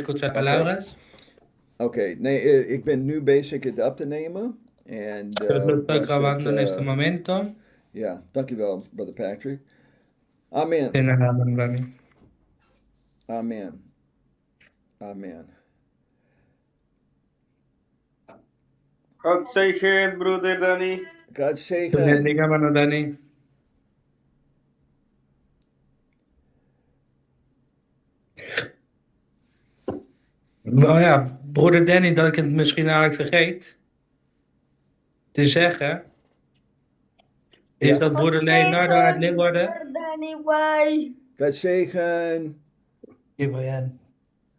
escuchar Oké. palabras. Oké, nee, ik ben nu bezig het op te nemen. En Yo lo estoy was het, grabando en este momento. ja, dankjewel, Brother Patrick. Amen. De nada, Rami. Amen. Amen. God zegen, broeder Danny. God Te zegen. bendiga, hermano Dani. Oh ja, broeder Danny, dat ik het misschien eigenlijk vergeet te zeggen, is Ja. dat broeder Leonardo uit Leeuwarden. God zegen.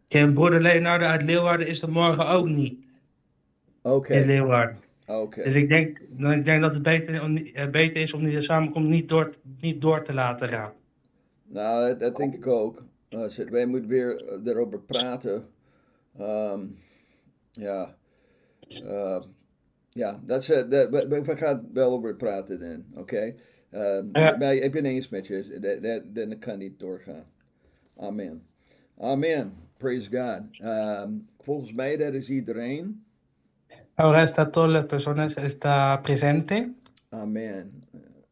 En broeder Leonardo uit Leeuwarden is er morgen ook niet Oké. in Leeuwarden. Oké. Dus ik denk dat het beter is om die samenkomst niet door te laten gaan. Nou, dat denk ik ook. Wij moeten weer erover praten. Ja. Ja, we gaan wel over praten dan, oké? Ja. Maar ik ben eens met je, dat kan niet doorgaan. Amen. Amen. Praise God. Volgens mij, dat is iedereen. Ahora está todas las personas está presente. Amen.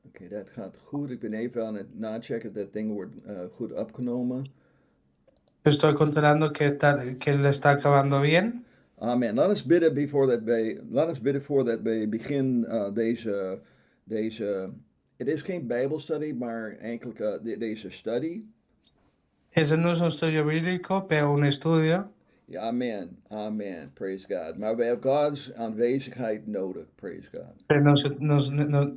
Oké, dat gaat goed. Ik ben even aan het nachecken dat ding wordt goed opgenomen. Estoy controlando que lo está acabando bien. Amen. Laat ons bidden voordat wij beginnen deze. Het is geen Bijbelstudie, maar eigenlijk deze studie. Ese no es un estudio bíblico, pero un estudio. Ja, amen. Amen. Praise God. Maar we hebben Gods aanwezigheid nodig. Praise God. Pero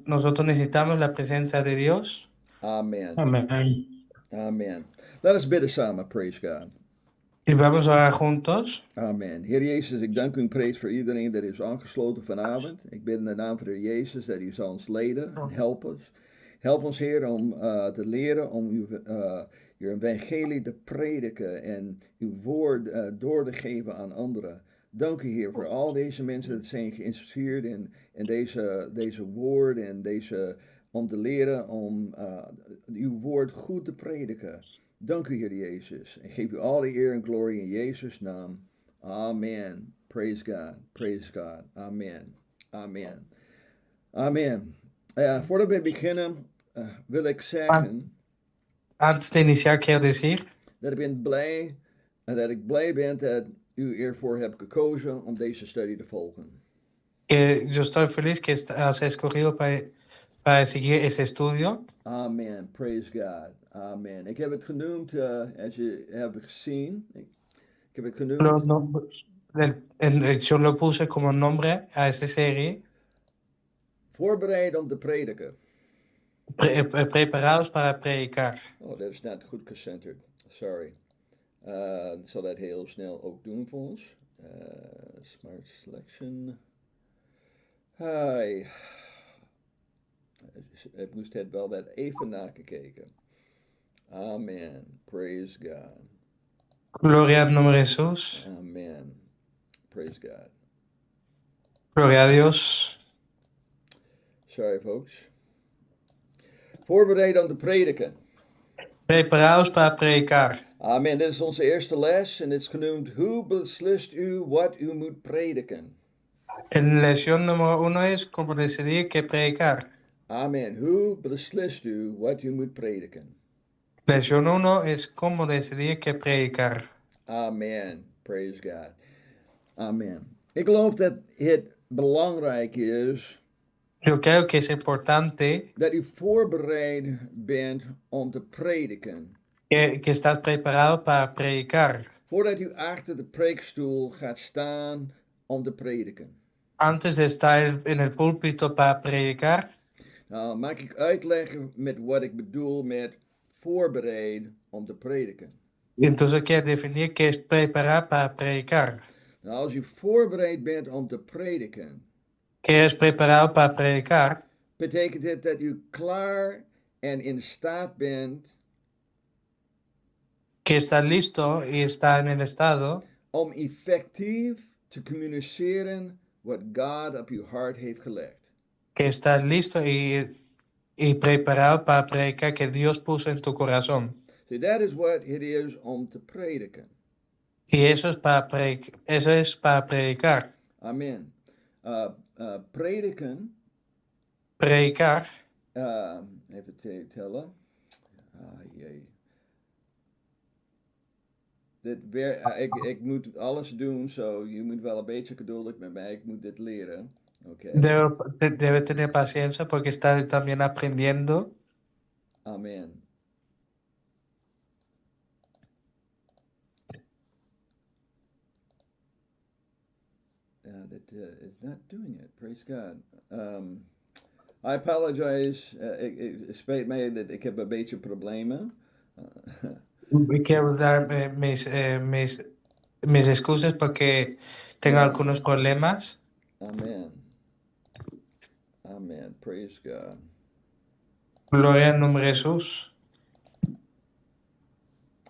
nosotros necesitamos la presencia de Dios. Amen. Amén. Amen. Laat ons bidden samen. Praise God. Y vamos a orar juntos. Amen. Heer Jezus, ik dank u en prijs voor iedereen dat is aangesloten vanavond. Ik bid in de naam van de Heer Jezus dat u zal ons leiden en help ons. Help ons, Heer, om te leren om uw evangelie te prediken en uw woord door te geven aan anderen. Dank u, Heer, voor al deze mensen dat zijn geïnteresseerd in deze woord en om te leren om uw woord goed te prediken. Dank u, Heer Jezus. En geef u al de eer en glorie in Jezus' naam. Amen. Praise God. Praise God. Amen. Amen. Amen. Voordat we beginnen, wil ik zeggen Antes de iniciar, quiero decir dat ik blij ben dat u ervoor hebt gekozen om deze studie te volgen. que yo estoy feliz que has escogido para seguir este estudio. Amen. Praise God. Amen. Ik heb het genoemd, als je hebt gezien, ik heb het genoemd. Yo lo puse como nombre a esta serie. Voorbereid om te prediken. Preparados para predicar. Oh, dat is not goed gecenterd. Sorry. Ik zal dat heel snel ook doen voor ons. Smart selection. Hi. Ik moest het wel dat even nakijken. Amen. Praise God. Gloria al nombre de Jesús. Amen. Praise God. Gloria a Dios. Sorry, folks. Voorbereid om te prediken. Preparados para predicar. Amen. Dit is onze eerste les en het is genoemd: hoe beslist u wat u moet prediken? En lección número 1 es cómo decidir qué predicar. Amen. Hoe beslist u wat u moet prediken? Lección 1 es cómo decidir qué predicar. Amen. Praise God. Amen. Ik geloof dat het belangrijk is Yo creo que es importante dat u voorbereid bent om te prediken. que estás preparado para predicar. Voordat u achter de preekstoel gaat staan om te prediken. Antes de estar en el púlpito para predicar, Nou, mag ik uitleggen met wat ik bedoel met voorbereid om te prediken. entonces quiero definir qué es preparar para predicar. Nou, als u voorbereid bent om te prediken, ¿Qué es preparado para predicar? betekent dit dat u klaar en in staat bent Que está listo y está en el estado om effectief te communiceren wat God op uw hart heeft gelegd. que estás listo y preparado para predicar que Dios puso en tu corazón. So that is what it is om te prediken. Y eso es para predicar. Amen. Prediken, Predicar, even tellen. Jee. Ik moet alles doen, zo je moet wel een beetje geduldig met mij, ik moet dit leren. Okay. debe tener paciencia porque está también aprendiendo. Amen. That is not doing it. Praise God. I apologize. Ik spijt mij dat ik heb een beetje problemen. Quiero dar mis excusas porque tengo Yeah. algunos problemas. Amen. Amen. Praise God. Gloria al nombre de Jesús.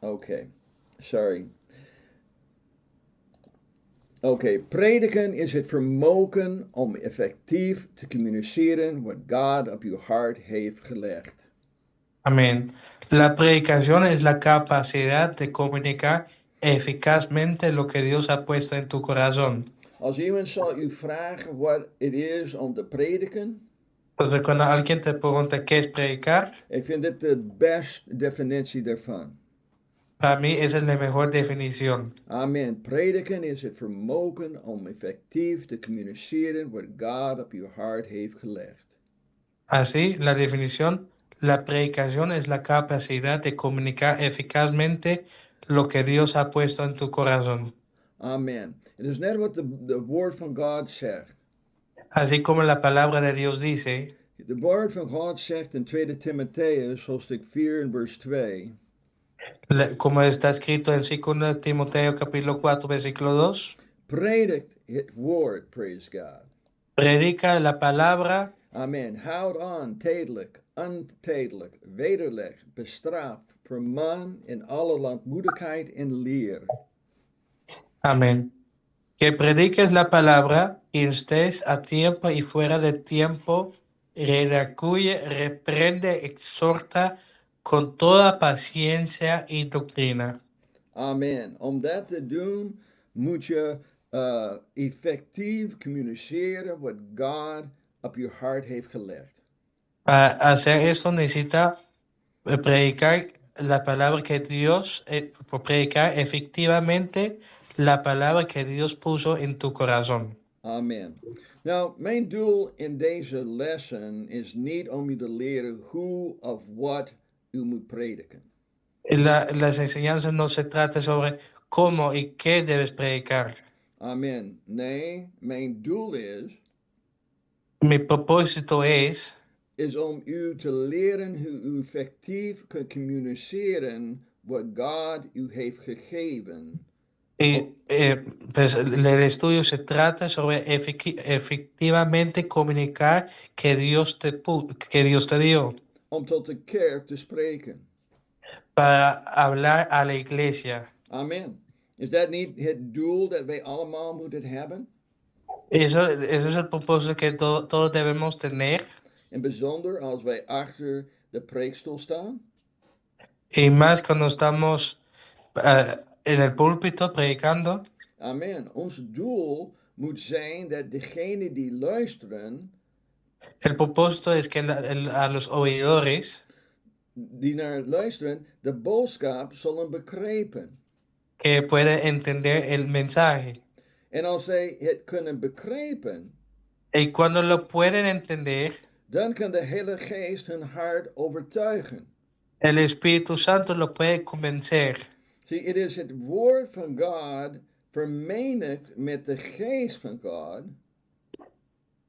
Okay. Sorry. Oké, prediken is het vermogen om effectief te communiceren wat God op uw hart heeft gelegd. Amén. La predicación es la capacidad de comunicar eficazmente lo que Dios ha puesto en tu corazón. Als iemand zal u vragen wat het is om te prediken, Entonces, cuando alguien te pregunta qué es predicar, ik vind dit de beste definitie daarvan. para mí esa es la mejor definición. Amen. Prediken is het vermogen om effectief te communiceren wat God op uw hart heeft gelegd. Así, la definición, la predicación es la capacidad de comunicar eficazmente lo que Dios ha puesto en tu corazón. Amen. Het is net wat de woord van God zegt. Así como la palabra de Dios dice, De woord van God zegt in 2 Timotheus, hoofdstuk 4 en vers 2. como está escrito en 2 Timoteo capítulo 4, versículo 2, Predikt het woord, praise God. predica la palabra. Amen. Houd aan, tijdelijk, untijdig, wederleg, bestraf, vermaan in alle landmoedigheid en leer. Amén. Que prediques la palabra y estés a tiempo y fuera de tiempo, redarguye, reprende, exhorta con toda paciencia y doctrina. Amen. Om dat te doen moet je effectief communiceren wat God op je hart heeft gelegd. Para hacer eso necesita predicar la palabra que Dios, predicar efectivamente la palabra que Dios puso en tu corazón. Amen. Nou, mijn doel in deze lessen is niet om je te leren hoe of wat u moet prediken. Las enseñanzas no se trata sobre cómo y qué debes predicar. Amen. Nee, mijn doel Mi propósito es om u te leren hoe u effectief kunt communiceren wat God u heeft gegeven. pues el estudio se trata sobre efectivamente comunicar que Dios te dio Om tot de kerk te spreken. para hablar a la iglesia. Amen. Is dat niet het doel dat wij allemaal moeten hebben? Eso es el propósito que todos debemos tener. En bijzonder als wij achter de preekstoel staan. Y más cuando estamos en el púlpito predicando. Amen. Ons doel moet zijn dat degenen die luisteren. El propósito es que a los oidores die naar luisteren de boodschap zullen begrijpen. Que pueden entender el mensaje. En als zij het kunnen begrijpen. Y cuando lo pueden entender. Dan kan de Heilige Geest hun hart overtuigen. El Espíritu Santo lo puede convencer. Zie, het is het woord van God vermenigd met de geest van God.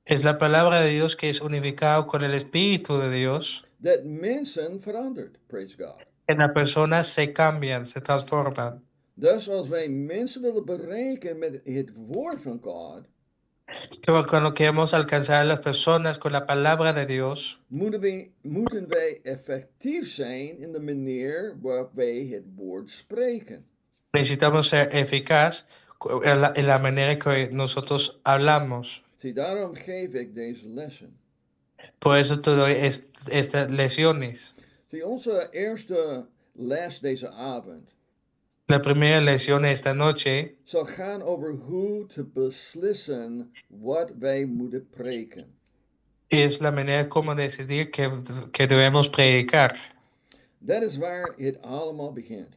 Es la palabra de Dios que es unificado con el Espíritu de Dios. Dat mensen verandert, praise God. En las personas se cambian, se transforman. Dus als wij mensen willen bereiken met het woord van God. Que cuando queremos alcanzar a las personas con la palabra de Dios. Moeten wij effectief zijn in de manier waarop wij het woord spreken. Necesitamos ser eficaz en la manera que nosotros hablamos. Zie, daarom geef ik deze lessen. Por eso te doy estas lecciones. Zie, onze eerste les deze avond. La primera lección esta noche zal gaan over hoe te beslissen wat wij moeten preken. es la manera como decidir que debemos predicar. Dat is waar het allemaal begint.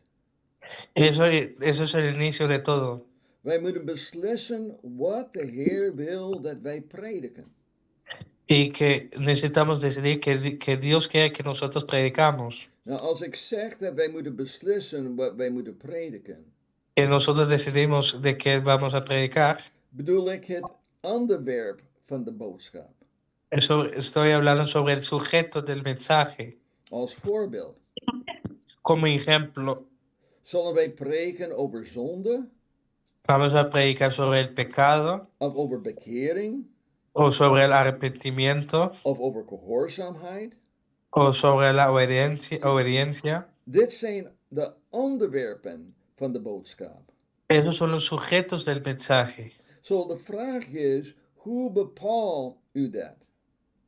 Eso es el inicio de todo. Wij moeten beslissen wat de Heer wil dat wij prediken. Y que necesitamos decidir que Dios quiere que nosotros predicamos. Nou, als ik zeg dat wij moeten beslissen wat wij moeten prediken, Que nosotros decidimos de qué vamos a predicar. bedoel ik het onderwerp van de boodschap. Eso estoy hablando sobre el sujeto del mensaje. Als voorbeeld, Como ejemplo, zullen wij preken over zonde, vamos a predicar sobre el pecado of over bekering, o sobre el arrepentimiento of over gehoorzaamheid? o sobre la obediencia. Dit zijn de onderwerpen van de boodschap. Esos son los sujetos del mensaje. Zo, de vraag is, hoe bepaalt u dat?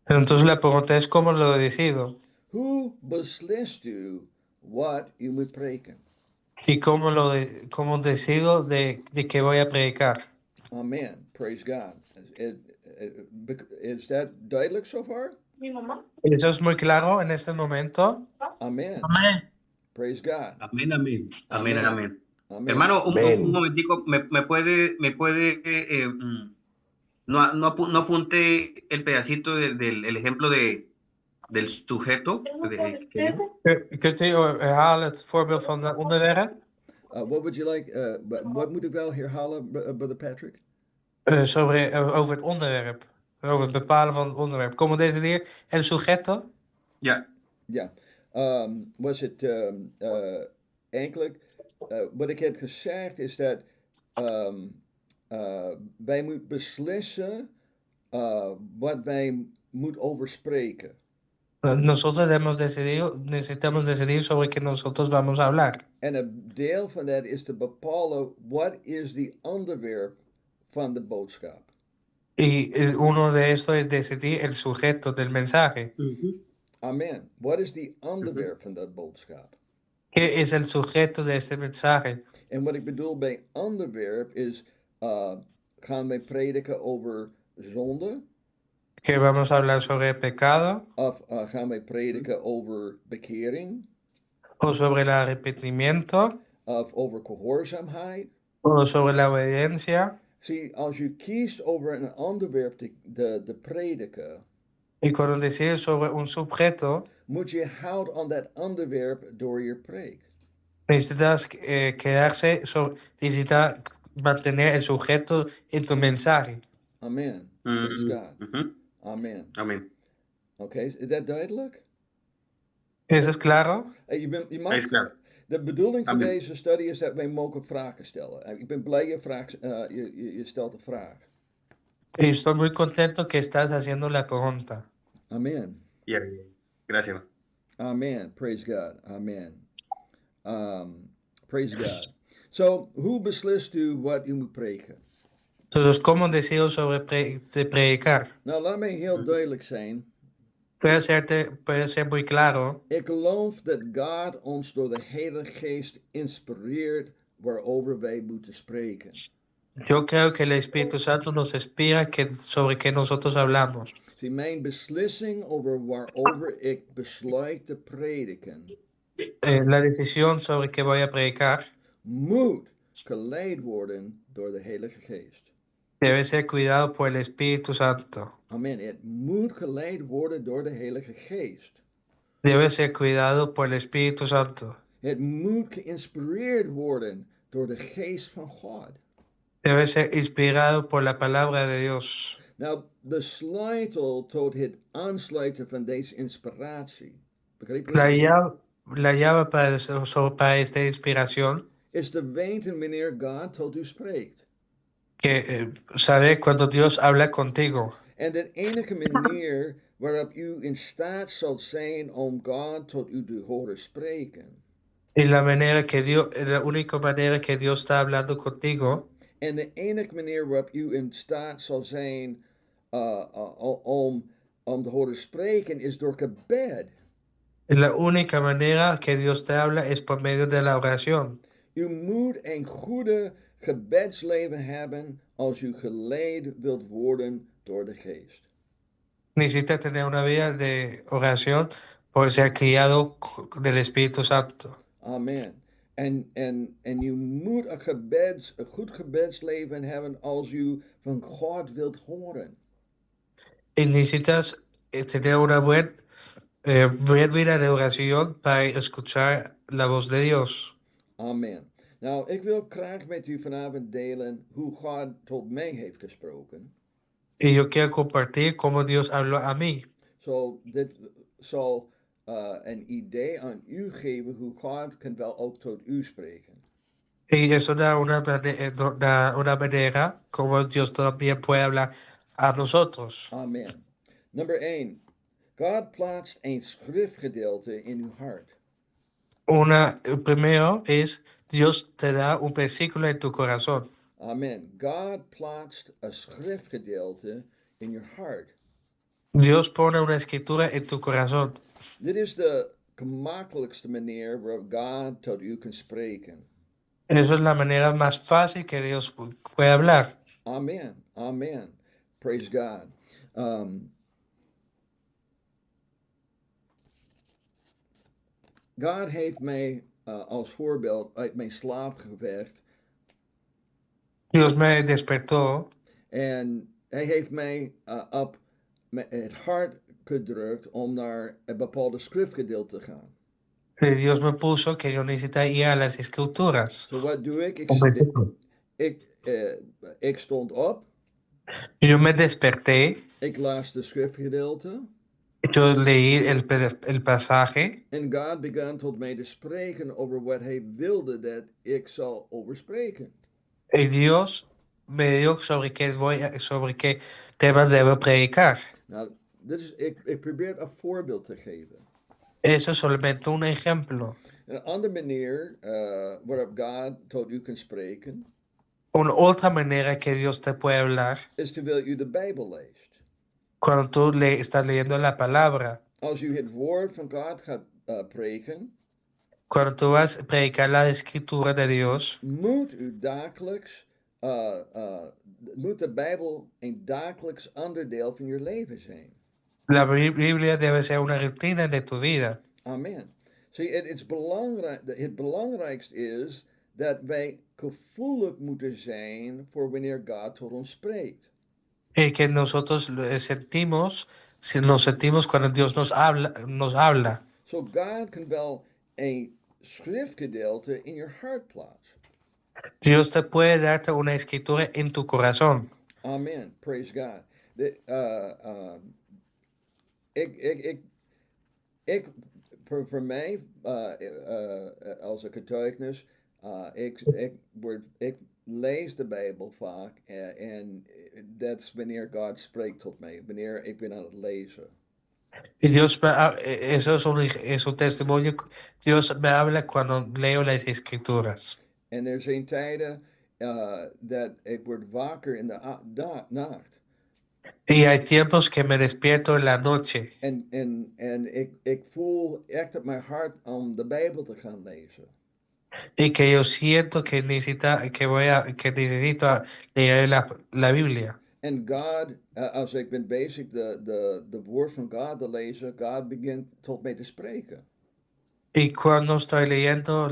Entonces la pregunta es cómo lo decido Hoe beslist u wat u moet preken? y cómo decido de qué voy a predicar. Amen. Praise God. Is that duidelijk so far? Eso es muy claro en este momento. Amen. Amén. Praise God. Amén, amén. Amén, amén. Amen. Hermano, Amén. un momentico, ¿me puede no apunte el pedacito del ejemplo del sujeto? Que dijo? Kunt u herhalen het voorbeeld van het onderwerp? What would you like? Wat moet ik wel herhalen, Brother Patrick? Over het onderwerp. Over het bepalen van het onderwerp. Como decidir el sujeto? Ja. Ja. Was het eigenlijk? Wat ik heb gezegd is dat wij moeten beslissen wat wij moeten over spreken. Nosotros necesitamos decidir sobre qué nosotros vamos a hablar. En een deel van dat is te bepalen wat is die onderwerp van de boodschap. Y uno de estos es decidir el sujeto del mensaje. Amen. Wat is die onderwerp van dat boodschap? ¿Qué es el sujeto de este mensaje? En wat ik bedoel bij onderwerp is, gaan wij prediken over zonde? Que vamos a hablar sobre el pecado Of gaan wij prediken over bekering? o sobre el arrepentimiento Of over gehoorzaamheid? o sobre la obediencia. Zie, als je kiest over een onderwerp te prediken, Y cuando decides sobre un sujeto, moet je houden aan dat onderwerp door je preek. necesitas necesita mantener el sujeto en tu mensaje. Amen. Praise God. Amen. Amén. Oké, is dat duidelijk? ¿Eso es claro? Je mag, Es claro. de bedoeling van Amen. deze studie is dat wij mogen vragen stellen. Ik ben blij je stelt een vraag. Y estoy muy contento que estás haciendo la pregunta. Amen. Ya. Gracias. Amen. Praise God. Amen. Praise God. So, hoe beslist u wat u moet preken? Entonces, ¿cómo decido sobre predicar? Nou, laat mij heel duidelijk zijn. Puede ser muy claro. Ik geloof dat God ons door de Heilige Geest inspireert waarover wij moeten spreken. Yo creo que el Espíritu Santo nos inspira sobre qué nosotros hablamos. Zie, mijn beslissing over waarover ik besluit te prediken La decisión sobre qué voy a predicar moet geleid worden door de Heilige Geest. debe ser cuidado por el Espíritu Santo. Amen. Het moet geleid worden door de Heilige Geest. Debe ser cuidado por el Espíritu Santo. Het moet geïnspireerd worden door de Geest van God. Debe ser inspirado por la palabra de Dios. Nou, de sleutel tot het aansluiten van deze inspiratie, begrijp je? La llave para esta inspiración, Is te weten wanneer God tot u spreekt. que saber cuando Dios habla contigo. En de enige manier waarop u in staat zult zijn om God tot u te horen spreken. Y la única manera que Dios está hablando contigo. En de enige manier waarop u in staat zal zijn om te horen spreken is door gebed. La única manera que Dios te habla es por medio de la oración. U moet een goede gebedsleven hebben als u geleid wilt worden door de geest. Necesita tener una vida de oración por ser criado del Espíritu Santo. Amen. En u moet een goed gebedsleven hebben als u van God wilt horen. Y necesitas tener una buena vida de oración para escuchar la voz de Dios. Amen. Nou, ik wil graag met u vanavond delen hoe God tot mij heeft gesproken. Y yo quiero compartir cómo Dios habló a mí. Dit zal een idee aan u geven hoe God kan wel ook tot u spreken. Y eso da una manera como Dios también puede hablar a nosotros. Amen. Nummer 1. God plaatst een schriftgedeelte in uw hart. Primero es Dios te da un versículo en tu corazón. Amen. God plaatst een schriftgedeelte in your heart. Dios pone una escritura en tu corazón. Dit is de gemakkelijkste manier waarop God tot u kan spreken. Eso es la manera más fácil que Dios puede hablar. Amen. Amen. Praise God. God heeft mij als voorbeeld uit mijn slaap gewekt. Dios me despertó. En hij heeft mij op het hart gedrukt om naar een bepaalde schriftgedeelte te gaan. Dios me puso que yo necesitaba ir a las escrituras. So wat doe ik? Ik stond op. Yo me desperté. Ik las de schriftgedeelte. Yo leí el pasaje. En God began tot mij te spreken over wat hij wilde dat ik zal over spreken. Y Dios me dio sobre qué tema debo predicar. Nou, ik probeer een voorbeeld te geven. Eso es solamente un ejemplo. Een andere manier waarop God tot u kan spreken. Una otra manera que Dios te puede hablar. Is terwijl u de Bijbel leest. Cuando tú estás leyendo la palabra. Als u het woord van God gaat preken. Cuando tú vas a predicar la escritura de Dios. Moet u dagelijks, moet de Bijbel een dagelijks onderdeel van je leven zijn. La Biblia debe ser una rutina de tu vida. Amen. See, het belangrijkste is dat wij gevoelig moeten zijn voor wanneer God tot ons spreekt. Y que nosotros nos sentimos cuando Dios nos habla. So God kan wel een schriftgedeelte in je hart plaatsen. Dios te puede darte una escritura en tu corazón. Amen. Praise God. Voor mij, als een getuigenis, ik lees de Bijbel vaak en dat is wanneer God spreekt tot mij, wanneer ik ben aan het lezen. Y Dios eso es un testimonio. Dios me habla cuando leo las escrituras. En er zijn tijden dat ik word wakker in de nacht. Y hay tiempos que me despierto en la noche. En ik voel echt op mijn hart om de Bijbel te gaan lezen. Y que yo siento que necesito leer la Biblia. En God, als ik ben bezig de woord van God te lezen, God begint tot mij te spreken. Y cuando estoy leyendo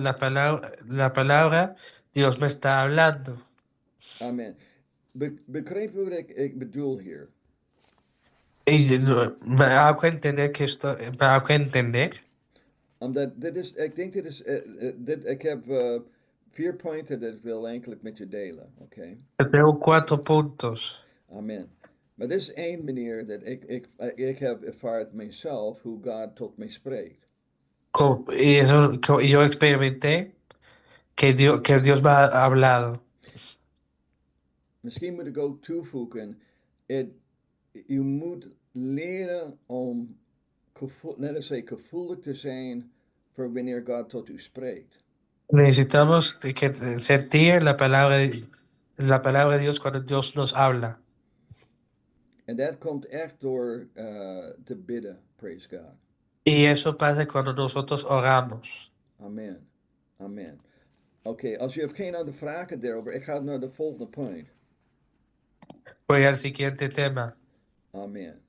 la palabra, Dios me está hablando. Amen. Begrijpen wat ik bedoel hier? Y me hago entender Omdat ik heb 4 punten dat ik wil eigenlijk met je delen, oké? Tengo 4 puntos. Amen. Maar dit is één manier dat ik heb ervaren mezelf hoe God tot mij spreekt. Y eso yo experimenté que Dios me ha hablado. Misschien moet ik ook toevoegen, je moet leren om gevoelig te zijn voor wanneer God tot u spreekt. Necesitamos sentir la palabra de Dios cuando Dios nos habla. En dat komt echt door te bidden, praise God. Y eso pasa cuando nosotros oramos. Amen. Amen. Oké, als u heeft geen andere vragen daarover, ik ga naar de volgende punt. Voy al siguiente tema. Amen.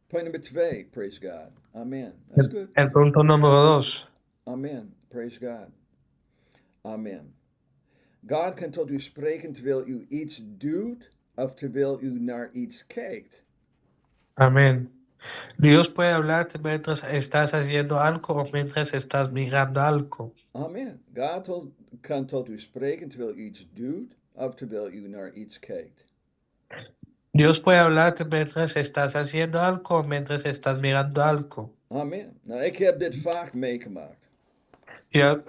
Point number 2, praise God. Amen. That's good. El punto número 2. Amen. Praise God. Amen. God kan tot u spreken terwijl u iets doet of terwijl u naar iets kijkt. Amén. Dios puede hablarte mientras estás haciendo algo o mientras estás mirando algo. Amen. God kan tot u spreken terwijl u iets doet of terwijl u naar iets kijkt. Dios puede hablarte mientras estás haciendo algo o mientras estás mirando algo. Amen. Nou, ik heb dit vaak meegemaakt.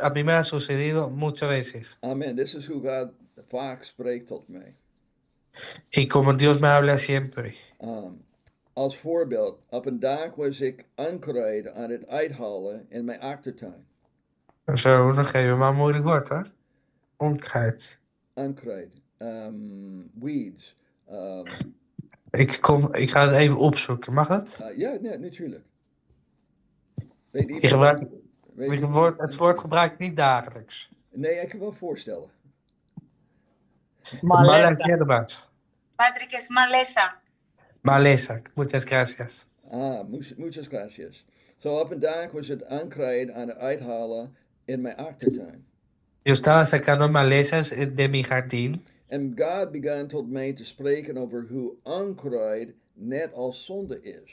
A mí me ha sucedido muchas veces. Amen. Dit is hoe God vaak spreekt tot mij. Y como Dios me habla siempre. Als voorbeeld, op een dag was ik onkruid aan het uithalen in mijn achtertuin. Zo, dan geef je maar moeilijk woord, hè? Onkruid. Onkruid. Weeds. Ik ga het even opzoeken, mag het? Ja, nee, natuurlijk. Weet Je iemand- gebruikt, het woord gebruik ik niet dagelijks. Nee, ik kan wel voorstellen. Maleza hierbas. Patrick, es maleza. Maleza. Muchas gracias. Muchas gracias. Zo op een dag was het onkruid aan het uithalen in mijn achtertuin. Yo estaba sacando malezas de mi jardín. En God began tot mij te spreken over hoe onkruid net als zonde is.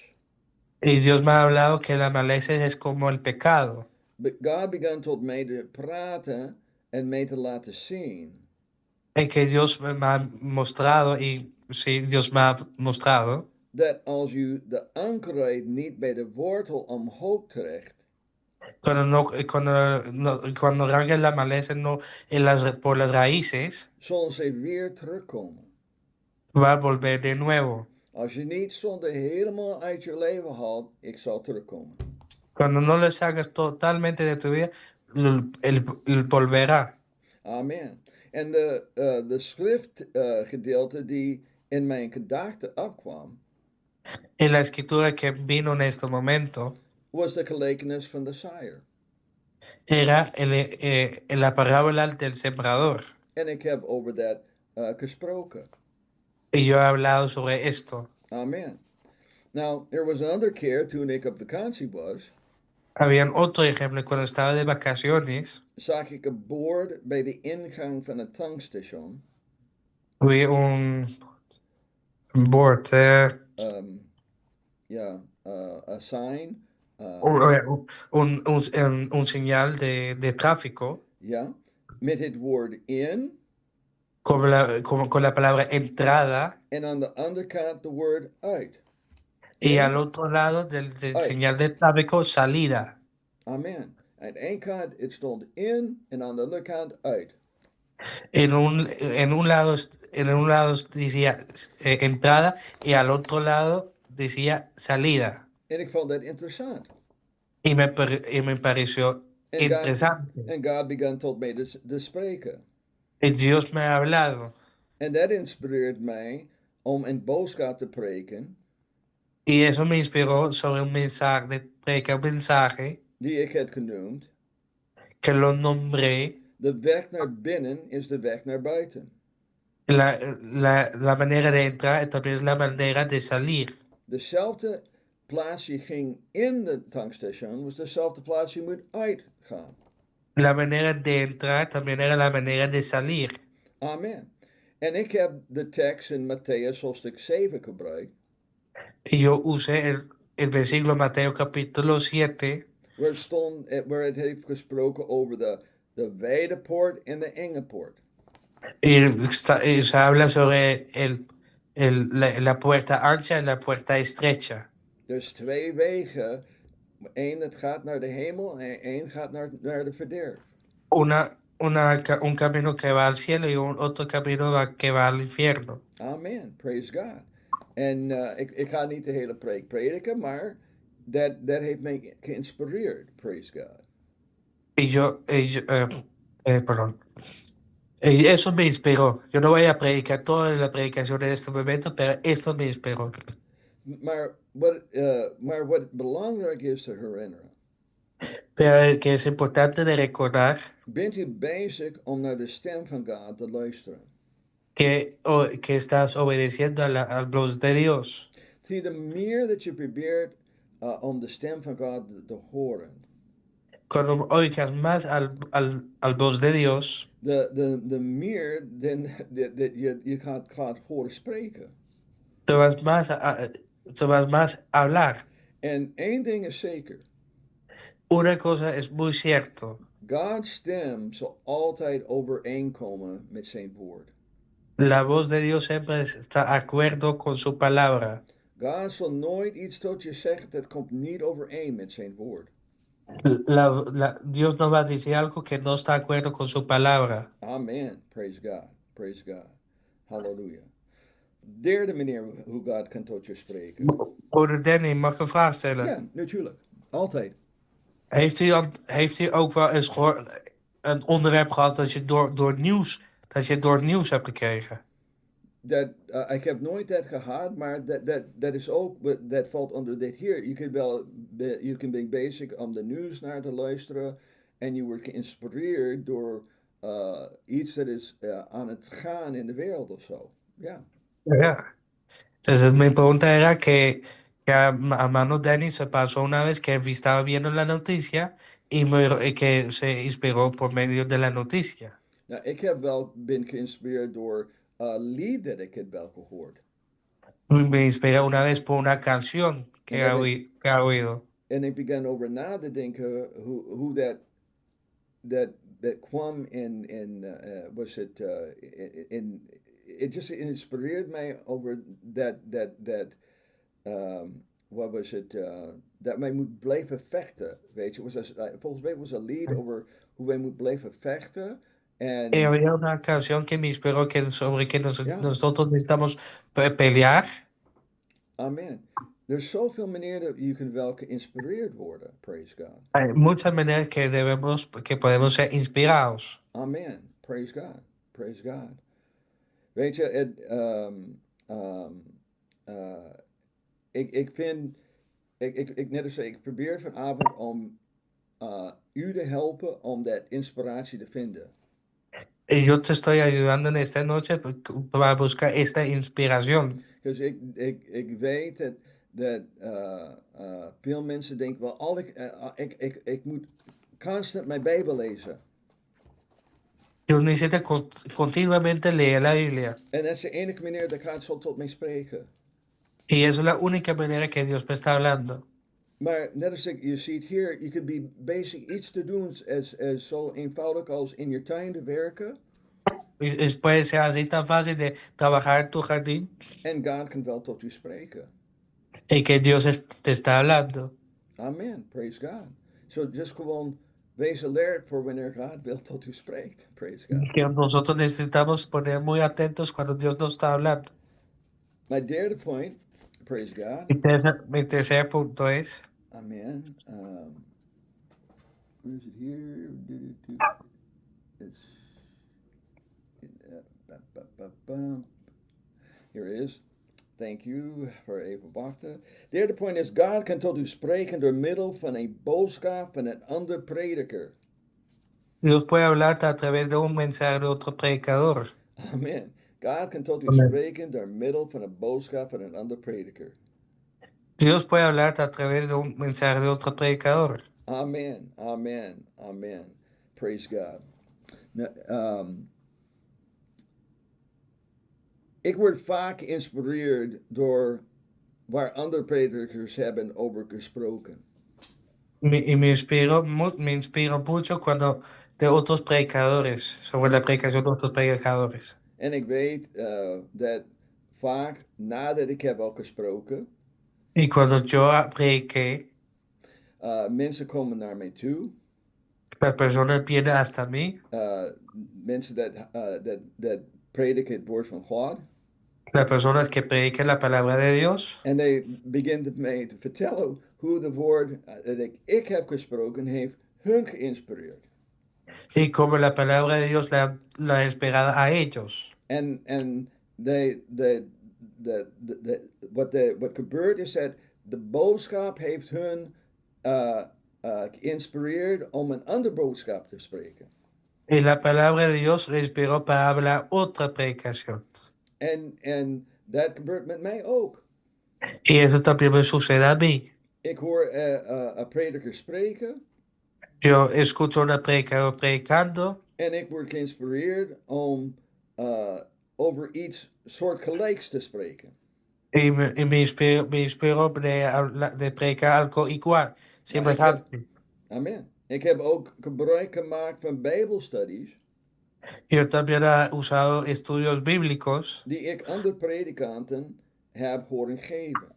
Y Dios me ha hablado que la maleza es como el pecado. But God began tot mij te praten en mij te laten zien. En que Dios me ha mostrado, y sí, Dios me ha mostrado, Dat als u de onkruid niet bij de wortel omhoog trekt, cuando arranques la maleza no, por las raíces, zullen ze weer terugkomen. va a volver de nuevo. Als je niet zonde helemaal uit je leven haalt, ik zal terugkomen. Cuando no lo sacas totalmente de tu vida, él volverá. Amen. En de schriftgedeelte die in mijn gedachten opkwam, En la escritura que vino en este momento was de gelijkenis van de saaier. era la parábola del sembrador. En ik heb over dat gesproken. Y yo he hablado sobre esto. Amen. Now, there was another keer toen ik op vakantie was, Había otro ejemplo, cuando estaba de vacaciones, zag ik een bord bij de ingang van het tankstation. vi un board, A sign. un señal de tráfico Ja, met het woord in. con la palabra entrada En aan de andere kant de woord uit. y al otro lado del señal de tráfico salida. Amen. Aan de ene kant het stond in en aan de andere kant uit. En un lado decía entrada y al otro lado decía salida. En ik vond dat interessant. Y me pareció interesante. En God began tot mij te spreken. Y Dios me ha hablado. En dat inspireert mij om een boodschap te preken. Y eso me inspiró sobre un mensaje, de predicar un mensaje Die ik heb genoemd. que lo nombré. De weg naar binnen is de weg naar buiten. La manera de entrar también es la manera de salir. Dezelfde plaats je ging in de tankstation was dezelfde plaats je moet uitgaan. La manera de entrar también era la manera de salir. Amen. En ik heb de tekst in Matthäus hoofdstuk 7 gebruikt. Y yo usé el versículo Mateo capítulo 7. Waar het heeft gesproken over de wijde poort en de enge poort. Y se habla sobre la puerta ancha y la puerta estrecha. Dus twee wegen. Eén dat gaat naar de hemel en één gaat naar de verderf. Un camino que va al cielo y otro camino que va al infierno. Amen. Praise God. En ik ga niet de hele preek prediken, maar dat heeft mij geïnspireerd. Praise God. Perdón. Y eso me inspiró. Yo no voy a predicar toda la predicación de este momento, pero esto me inspiró. Maar wat belangrijk is te herinneren. Pero que es importante de recordar Bent u bezig om naar de stem van God te luisteren? que estás obedeciendo a la voz de Dios. Zie, de meer dat je probeert om de stem van God te horen, Cuando oigas más al voz de Dios, de meer dat je gaat horen spreken. te vas más a hablar. En één ding is zeker. Una cosa es muy cierto. God's stem zal altijd overeenkomen met zijn woord. La voz de Dios siempre está de acuerdo con su palabra. God zal nooit iets tot je zeggen dat komt niet overeen met zijn woord. Dios no va a decir algo que no está de acuerdo con su palabra. Amen. Praise God. Praise God. Hallelujah. Derde manier hoe God kan tot je spreken. Broeder Danny, mag ik een vraag stellen? Ja, natuurlijk. Altijd. Heeft u ook wel eens een onderwerp gehad dat je door het nieuws hebt gekregen? Ik heb nooit dat gehad, maar dat is ook, dat valt onder dit hier. Je kunt ben bezig om de nieuws naar te luisteren en je wordt geïnspireerd door iets dat is aan het gaan in de wereld of zo. Ja. Ja. Entonces mi pregunta era que a mano Danny se pasó una vez que estaba viendo la noticia y que se inspiró por medio de la noticia. Nou, ik ben geïnspireerd door lied dat ik heb wel gehoord. Me inspiró una vez por una canción que ha oído. En ik begon over na te denken hoe dat kwam was het it just inspireert mij over wat was het dat wij moet blijven vechten, weet je. Volgens mij was een lied over hoe wij moet blijven vechten. En Había una canción que me inspiró sobre que Ja. nosotros necesitamos pelear. amen. Er is zoveel manieren dat je kunt wel geïnspireerd worden. Praise God. Hay muchas maneras que podemos ser inspirados. Amen. Praise God. Praise God. Weet je, ik vind, net als ik probeer vanavond om u te helpen om dat inspiratie te vinden. Y yo te estoy ayudando en esta noche para buscar esta inspiración. Dus ik weet dat veel mensen denken, wel, ik moet constant mijn Bijbel lezen. Yo necesito continuamente leer la Biblia. En dat is de enige manier dat God zal tot mij spreken. Y eso es la única manera que Dios me está hablando. Maar net als je ziet hier, je kunt be bezig iets te doen as zo eenvoudig als in je tuin te werken. Puede ser así tan fácil de trabajar en tu jardín En God kan wel tot u spreken. y que Dios te está hablando. Amen. Praise God. So just gewoon wees alert voor wanneer God wil tot u spreekt. Praise God. Que nosotros necesitamos poner muy atentos cuando Dios nos está hablando. My derde point, praise God. Mi tercer punto es, Amen. Where is it here? Here it is. Thank you voor even wachten. Derde point is, God kan tot u spreken door middel van een boodschap van een ander prediker. Dios puede hablarte a través de un mensaje de otro predicador. Amen. God kan tot u Amen. spreken door middel van een boodschap van een ander prediker. Dios puede hablarte a través de un mensaje de otro predicador. Amen. Amen. Amen. Praise God. Ik word vaak geïnspireerd door waar andere predikers hebben over gesproken. Me inspiro mucho cuando de otros predicadores, sobre la predicación de otros predicadores. En ik weet dat vaak nadat ik heb al gesproken, Y cuando yo prediqué, mensen komen naar mij toe. las personas vienen hasta mí. Mensen dat prediken het woord van God. Las personas que predican la palabra de Dios. En they begin mij te vertellen hoe de woord dat ik heb gesproken heeft hun geïnspireerd. Y como la palabra de Dios la ha inspirado a ellos. En wat gebeurt is dat de boodschap heeft hun geïnspireerd om een andere boodschap te spreken. Y la palabra de Dios le inspiró para hablar otra predicación. En dat gebeurt met mij ook. Y eso también me sucede a mí. Ik hoor een prediker spreken Yo escucho una predicador predicando en ik word geïnspireerd om over iets soortgelijks te spreken. y me inspiro de predicar algo igual, semejante. Amen. Ik heb ook gebruik gemaakt van Bijbelstudies Yo también he usado estudios bíblicos die ik andere predikanten heb horen geven.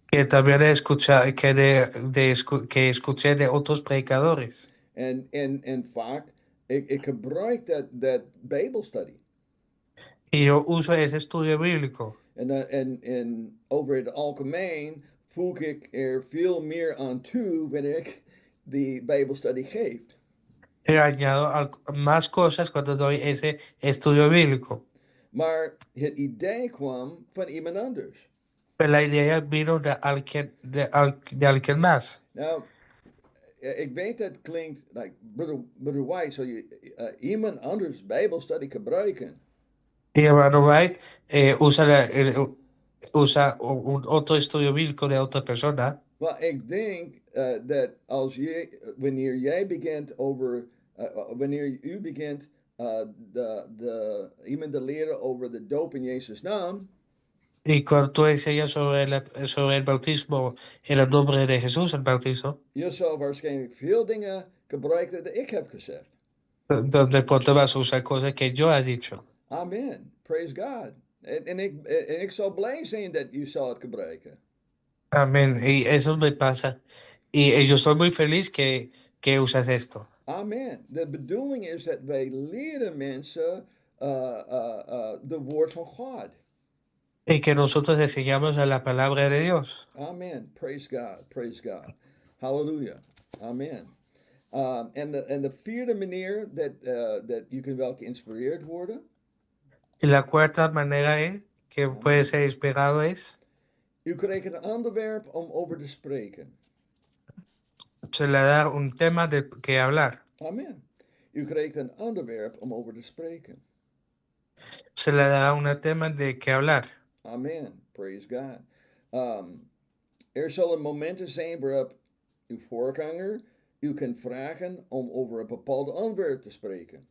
que también he escuchado, que escuché de otros predicadores. En vaak, ik gebruik dat Bijbelstudie. Y yo uso ese estudio bíblico. En over het algemeen voeg ik er veel meer aan toe wanneer ik die Bijbelstudie geef. Y añado más cosas cuando doy ese estudio bíblico. Maar het idee kwam van iemand anders. Pero la idea vino de alguien más. Nou, ik weet dat klinkt, like, Brother White, zou je iemand anders Bijbelstudie gebruiken? Y hermano White usa otro estudio bíblico de otra persona. Wel, ik denk dat wanneer jij begint over, wanneer u begint iemand te leren over de doop in Jezus' naam, Y cuando tú enseñas sobre el bautismo en el nombre de Jesús, el bautizo, je zal waarschijnlijk veel dingen gebruiken die ik heb gezegd. donde pronto vas a usar cosas que yo he dicho. Amen. Praise God. En ik zal blij zijn dat u zal het gebruiken. Amén. Y eso me pasa. Y yo estoy muy feliz que usas esto. Amen. De bedoeling is dat wij leren mensen de woord van God. Y que nosotros enseñamos a la palabra de Dios. Amen. Praise God. Praise God. Hallelujah. Amen. En de vierde manier dat je kunt wel geïnspireerd worden. Y la cuarta manera que puede ser inspirado es, U krijgt een onderwerp om over te spreken. se le da un tema de que hablar. Amen. U krijgt een onderwerp om over te spreken. Se le da un tema de que hablar. Amen. Praise God. Er zullen momenten zijn waarop uw voorganger u kan vragen om over een bepaald onderwerp te spreken.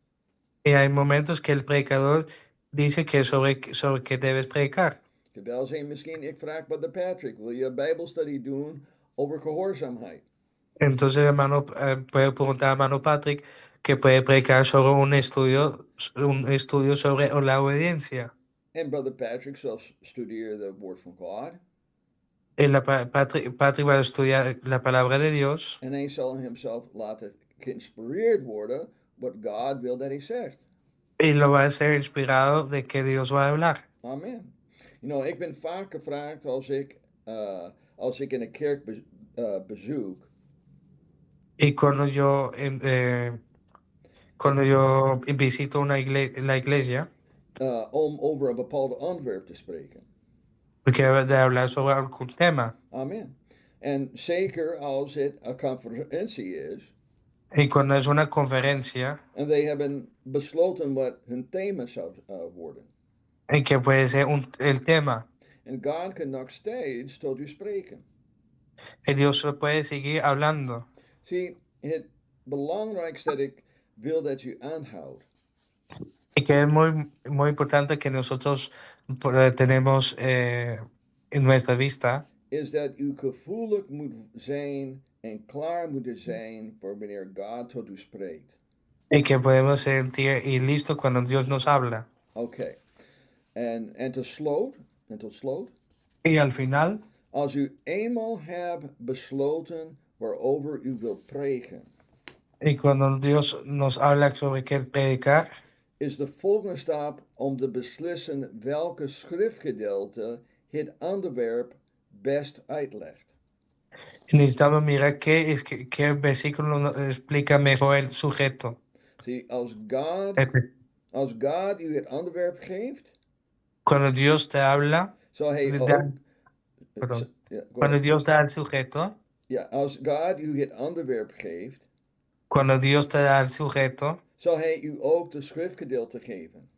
Y hay momentos que el predicador dice que sobre qué debes predicar. Het kan wel zijn, misschien ik vraag Brother Patrick, wil je een Bijbelstudie doen over gehoorzaamheid? Entonces, hermano, puedo preguntar a hermano Patrick que puede predicar sobre un estudio sobre la obediencia. En Brother Patrick zal studeren het woord van God. Patrick va a estudiar la palabra de Dios. En hij zal hemzelf laten geïnspireerd worden wat God wil dat hij zegt. Y lo va a ser inspirado de que Dios va a hablar. Amen. Ik ben vaak gevraagd als ik in een kerk bezoek. Y cuando yo visito la iglesia, Om over een bepaald onderwerp te spreken. porque de hablar sobre algún tema. Amen. En zeker als het een conferentie is. Y cuando es una conferencia, En zij hebben besloten wat hun thema zou worden. y que puede ser el tema. En God kan nog steeds tot u spreken. Y Dios puede seguir hablando. Zie, het belangrijkste dat ik wil dat u aanhoudt. Y que es muy importante que nosotros tenemos en nuestra vista. Is dat u gevoelig moet zijn en klaar moeten zijn voor wanneer God tot u spreekt. Y que podemos sentir y listo cuando Dios nos habla. Oké. En tot slot. Y al final, Als u eenmaal hebt besloten waarover u wilt preken. y cuando Dios nos habla sobre qué predicar, Is de volgende stap om te beslissen welke schriftgedeelte het onderwerp best uitlegt. necesitamos mirar qué versículo nos explica mejor el sujeto. Zie, als God u het onderwerp geeft, Cuando Dios te habla, zal hij le ook... da- cuando Dios da el sujeto, Ja, als God u het onderwerp geeft, Cuando Dios te da el sujeto, zal hij u ook de schriftgedeelte geven.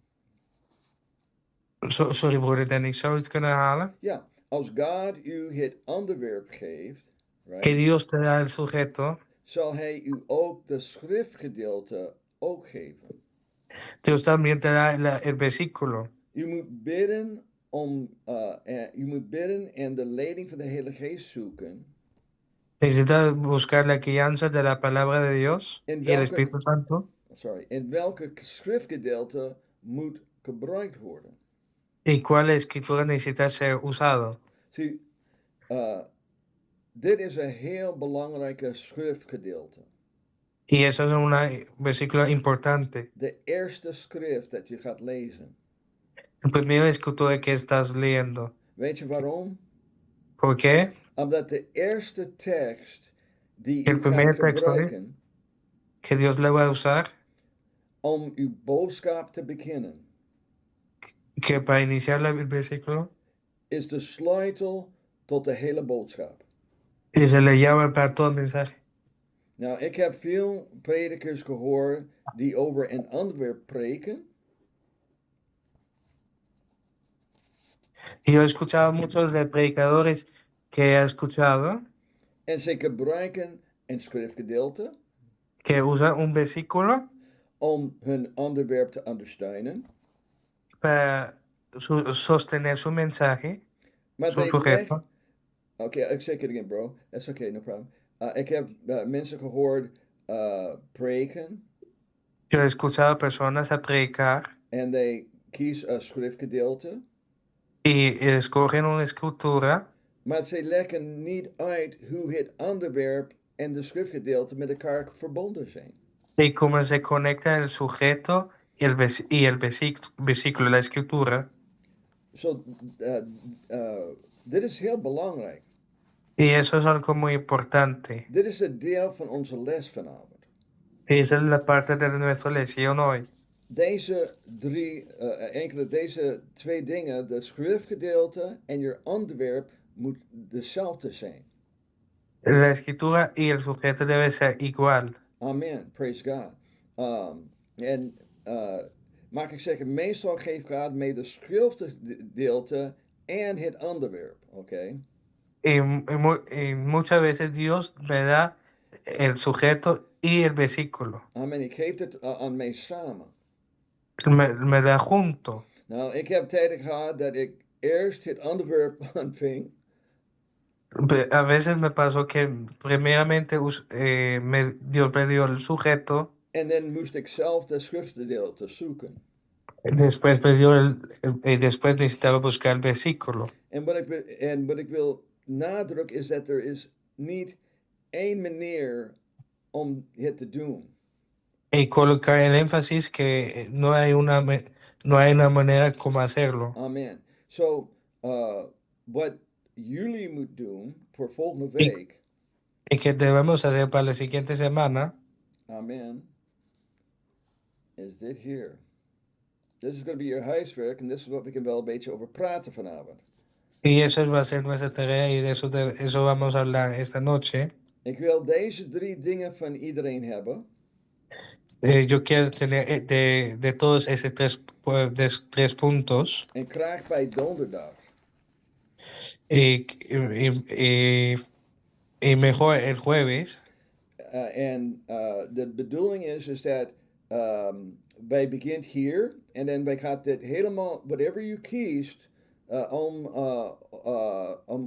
sorry broeder Danny, zou je het kunnen halen? Ja, als God u het onderwerp geeft, Que right, Dios te da el sujeto, zal hij u ook de schriftgedeelte ook geven. Dios también te da el versículo. U moet bidden u moet bidden en de leiding van de Heilige Geest zoeken. Necesitas buscar la guianza de la palabra de Dios En y el welke, Espíritu Santo. en welke schriftgedeelte moet gebruikt worden. ¿Y cuál escritura necesita ser usado? Zie, dit is een heel belangrijke schriftgedeelte. Y eso es un versículo importante. De eerste schrift dat je gaat lezen. El primer escritura que estás leyendo. Weet je waarom? ¿Por qué? Omdat de eerste tekst die El u primer gaat texto gebruiken que Dios le va a usar, om uw boodschap te beginnen, que para iniciar el versículo, is de sleutel tot de hele boodschap. y se le llama para todo el mensaje. Nou, ik heb veel predikers gehoord die over een onderwerp preken. Y yo he escuchado muchos de predicadores que he escuchado En ze gebruiken een schriftgedeelte que usan un versículo om hun onderwerp te ondersteunen. para sostener su mensaje, Maar su they sujeto. Oké, ik zeg het again, bro. That's okay, no problem. Ik heb mensen gehoord preken Yo he escuchado personas a predicar en they kies een schriftgedeelte. y escogen una escritura, Maar ze leggen niet uit hoe het onderwerp en de schriftgedeelte met elkaar verbonden zijn. y cómo se conecta el sujeto y el versículo, la escritura. So, dit is heel belangrijk. Y eso es algo muy importante. Dit is het deel van onze les vanavond. Y esa es la parte de nuestra lección hoy. Deze deze twee dingen, de schriftgedeelte en je onderwerp, moet dezelfde zijn. La escritura y el sujeto debe ser igual. Amen, praise God. Mag ik zeggen, meestal geeft God mee de schriftgedeelte en het onderwerp, oké? Y muchas veces Dios me da el sujeto y el versículo. Amen, ik geef het aan mij samen. Me da junto. Nou, ik heb tijden gehad dat ik eerst het onderwerp aanving. A veces me pasó que primeramente Dios me dio el sujeto, En dan moest ik zelf de schriftgedeelte zoeken. después me dio y después necesitaba buscar el versículo. En wat ik wil nadrukken is dat er is niet één manier om het te doen. Y colocar el énfasis que no hay una manera como hacerlo. Amen. So, wat jullie moet doen voor volgende week. Y que debemos hacer para la siguiente semana. Amen. Is dit hier. This is going to be your huiswerk and this is wat we kan wel een beetje over praten vanavond. Y eso va a ser nuestra tarea y de eso vamos a hablar esta noche. Ik wil deze 3 dingen van iedereen hebben. Yo quiero tener de todos esos 3 puntos. En graag bij donderdag. Y mejor el jueves. En de bedoeling is dat wij begint hier en dan wij gaat dit helemaal, whatever you kiest, om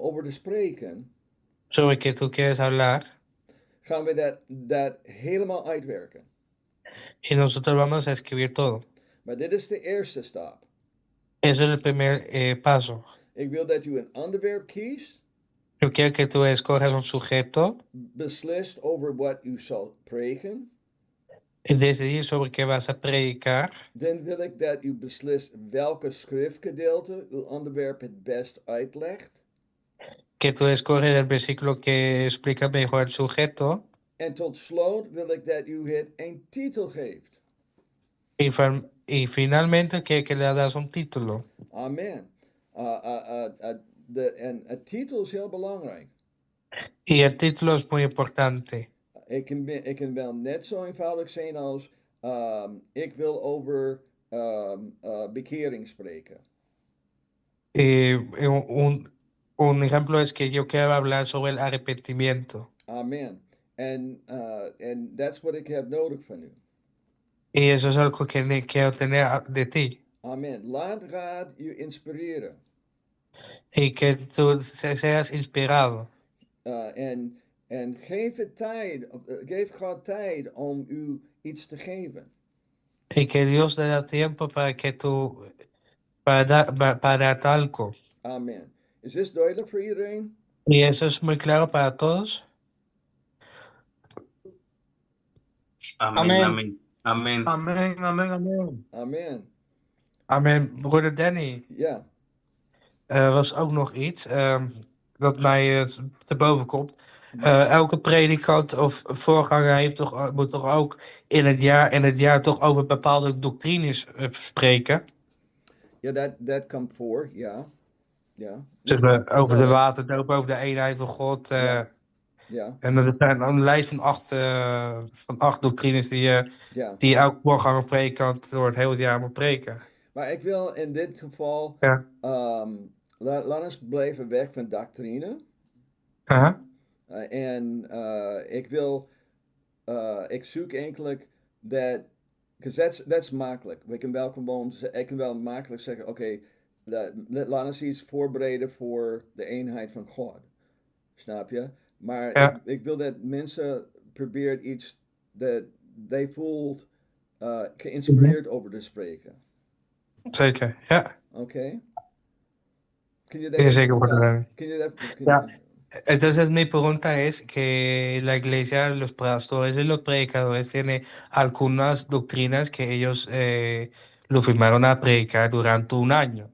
over te spreken. Sobre que tú quieres hablar. Gaan we dat helemaal uitwerken. Y nosotros vamos a escribir todo. Maar dit is de eerste stap. Eso es el primer paso. Ik wil dat u een onderwerp kiest. Yo quiero que tú escojas un sujeto. Beslist over wat u zal preken. Y decidir sobre qué vas a predicar. Dan wil ik dat u beslist welke schriftgedeelte uw onderwerp het best uitlegt. Que tú escoges el versículo que explica mejor el sujeto. En tot slot wil ik dat u het een titel geeft. Y finalmente que le das un título. Amen. En een titel is heel belangrijk. Y el título es muy importante. Ik kan wel net zo eenvoudig zijn als ik wil over bekering spreken. Un ejemplo es que yo quiero hablar sobre el arrepentimiento. Amen. En that's what ik heb nodig van u. Y eso es algo que quiero tener de ti. Amen. Laat God u inspireren. Y que tú seas inspirado. En geef het tijd, geef God tijd om u iets te geven. Y que Dios te da tiempo para que tú, para dar algo. Amen. Is this duidelijk voor iedereen? Y eso es muy claro para todos. Amén, amén, amén. Amén, amén, amén. Amen. Amen. Broeder Danny, Ja. er was ook nog iets dat mij te boven komt. Elke predikant of voorganger heeft moet toch ook in het jaar toch over bepaalde doctrines spreken. Ja, dat komt voor, ja. Ja. Dus, over de waterdoop, over de eenheid van God. Ja. En er zijn een lijst van acht doctrines die elke voorganger of predikant door het hele jaar moet preken. Maar ik wil in dit geval, Ja. laat ons blijven weg van doctrine. Ik zoek eigenlijk dat, because that's makkelijk. Ik kan wel makkelijk zeggen, oké, laat ons iets voorbereiden voor de eenheid van God. Snap je? Maar ik wil dat mensen proberen iets dat they voelt geïnspireerd over te spreken. Zeker, ja. Oké. Kun je dat zeker worden. Ja. Entonces mi pregunta es que la iglesia, los pastores y los predicadores tienen algunas doctrinas que ellos lo firmaron a predicar durante un año.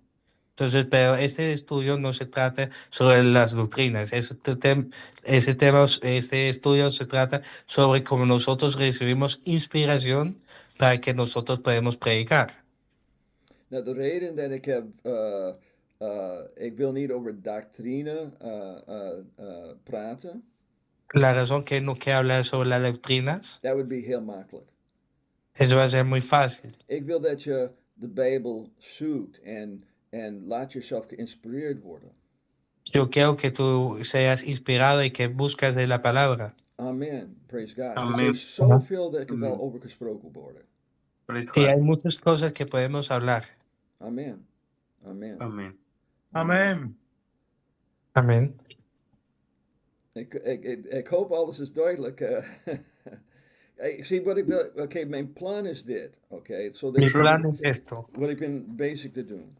Entonces, pero este estudio no se trata sobre las doctrinas, este estudio se trata sobre cómo nosotros recibimos inspiración para que nosotros podamos predicar. Nou, de reden dat ik heb, ik wil niet over doctrine praten. La razón que no quiero hablar sobre las doctrinas. Dat would be heel makkelijk. Eso va a ser muy fácil. Ik wil dat je de Bijbel zoekt en laat jezelf geïnspireerd worden. Yo quiero que tú seas inspirado y que buscas de la palabra. Amen. Praise God. Amen. Er is zoveel dat er wel over gesproken worden. Y hay muchas cosas que podemos hablar. Amen. Amen. Amen. Amen. Amen. Ik hoop alles is duidelijk. Zie wat ik wil. Oké, mijn plan is dit. Oké, Mi plan es esto. Wat ik ben bezig te doen.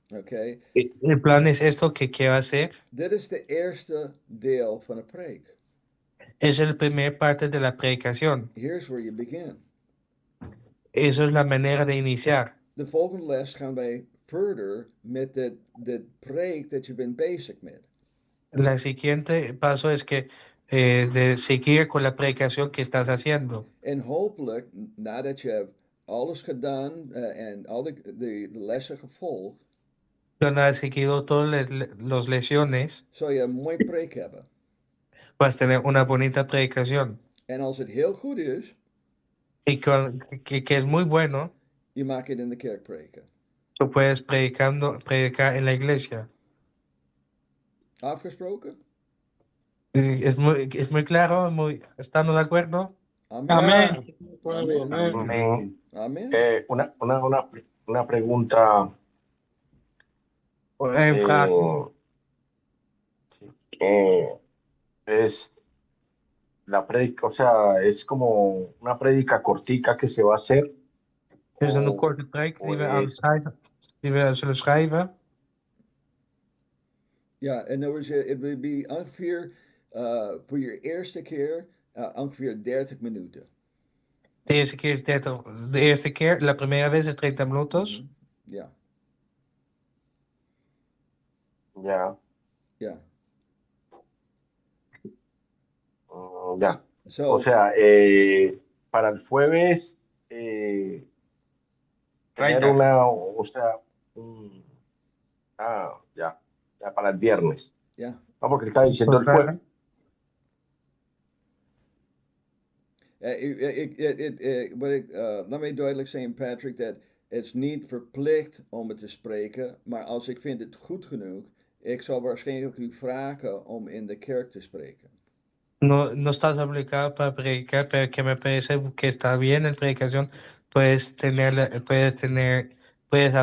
Oké. El plan es esto que quiero hacer. Dit is de eerste deel van de preek. Es el primer parte de la predicación. Here's where you begin. Eso es la manera de iniciar. De volgende les gaan wij verder met de preek dat je bent bezig met. El siguiente paso es que de seguir con la predicación que estás haciendo. En hopelijk, nadat je hebt alles gedaan en al de lessen gevolgd, Cuando has seguido todas las lecciones, zal je een mooie preek hebben. vas a tener una bonita predicación. En als het heel goed is, Y que es muy bueno, je maakt het in de kerk preken. tú puedes predicar en la iglesia. Afgesproken? Es muy claro, ¿estamos de acuerdo? Amén. Amén. Amén. Una pregunta. Es la prédica, o sea, es como una prédica cortica que se va a hacer. Dus een korte preek die we zullen schrijven. Ja, en dan het will be ongeveer voor je eerste keer ongeveer 30 minuten. De eerste keer is 30. De eerste keer, la primera vez es 30 minutos. Ja. Ya. Ja. Ya. So, o sea, para el jueves tener ya para el viernes. Ja. No, porque está diciendo el jueves. Laat mij duidelijk zijn, Patrick, dat het is niet verplicht om het te spreken, maar als ik vind het goed genoeg, ik zal waarschijnlijk u vragen om in de kerk te spreken. No, no estás obligado para predicar, pero que me parece que está bien en predicación, puedes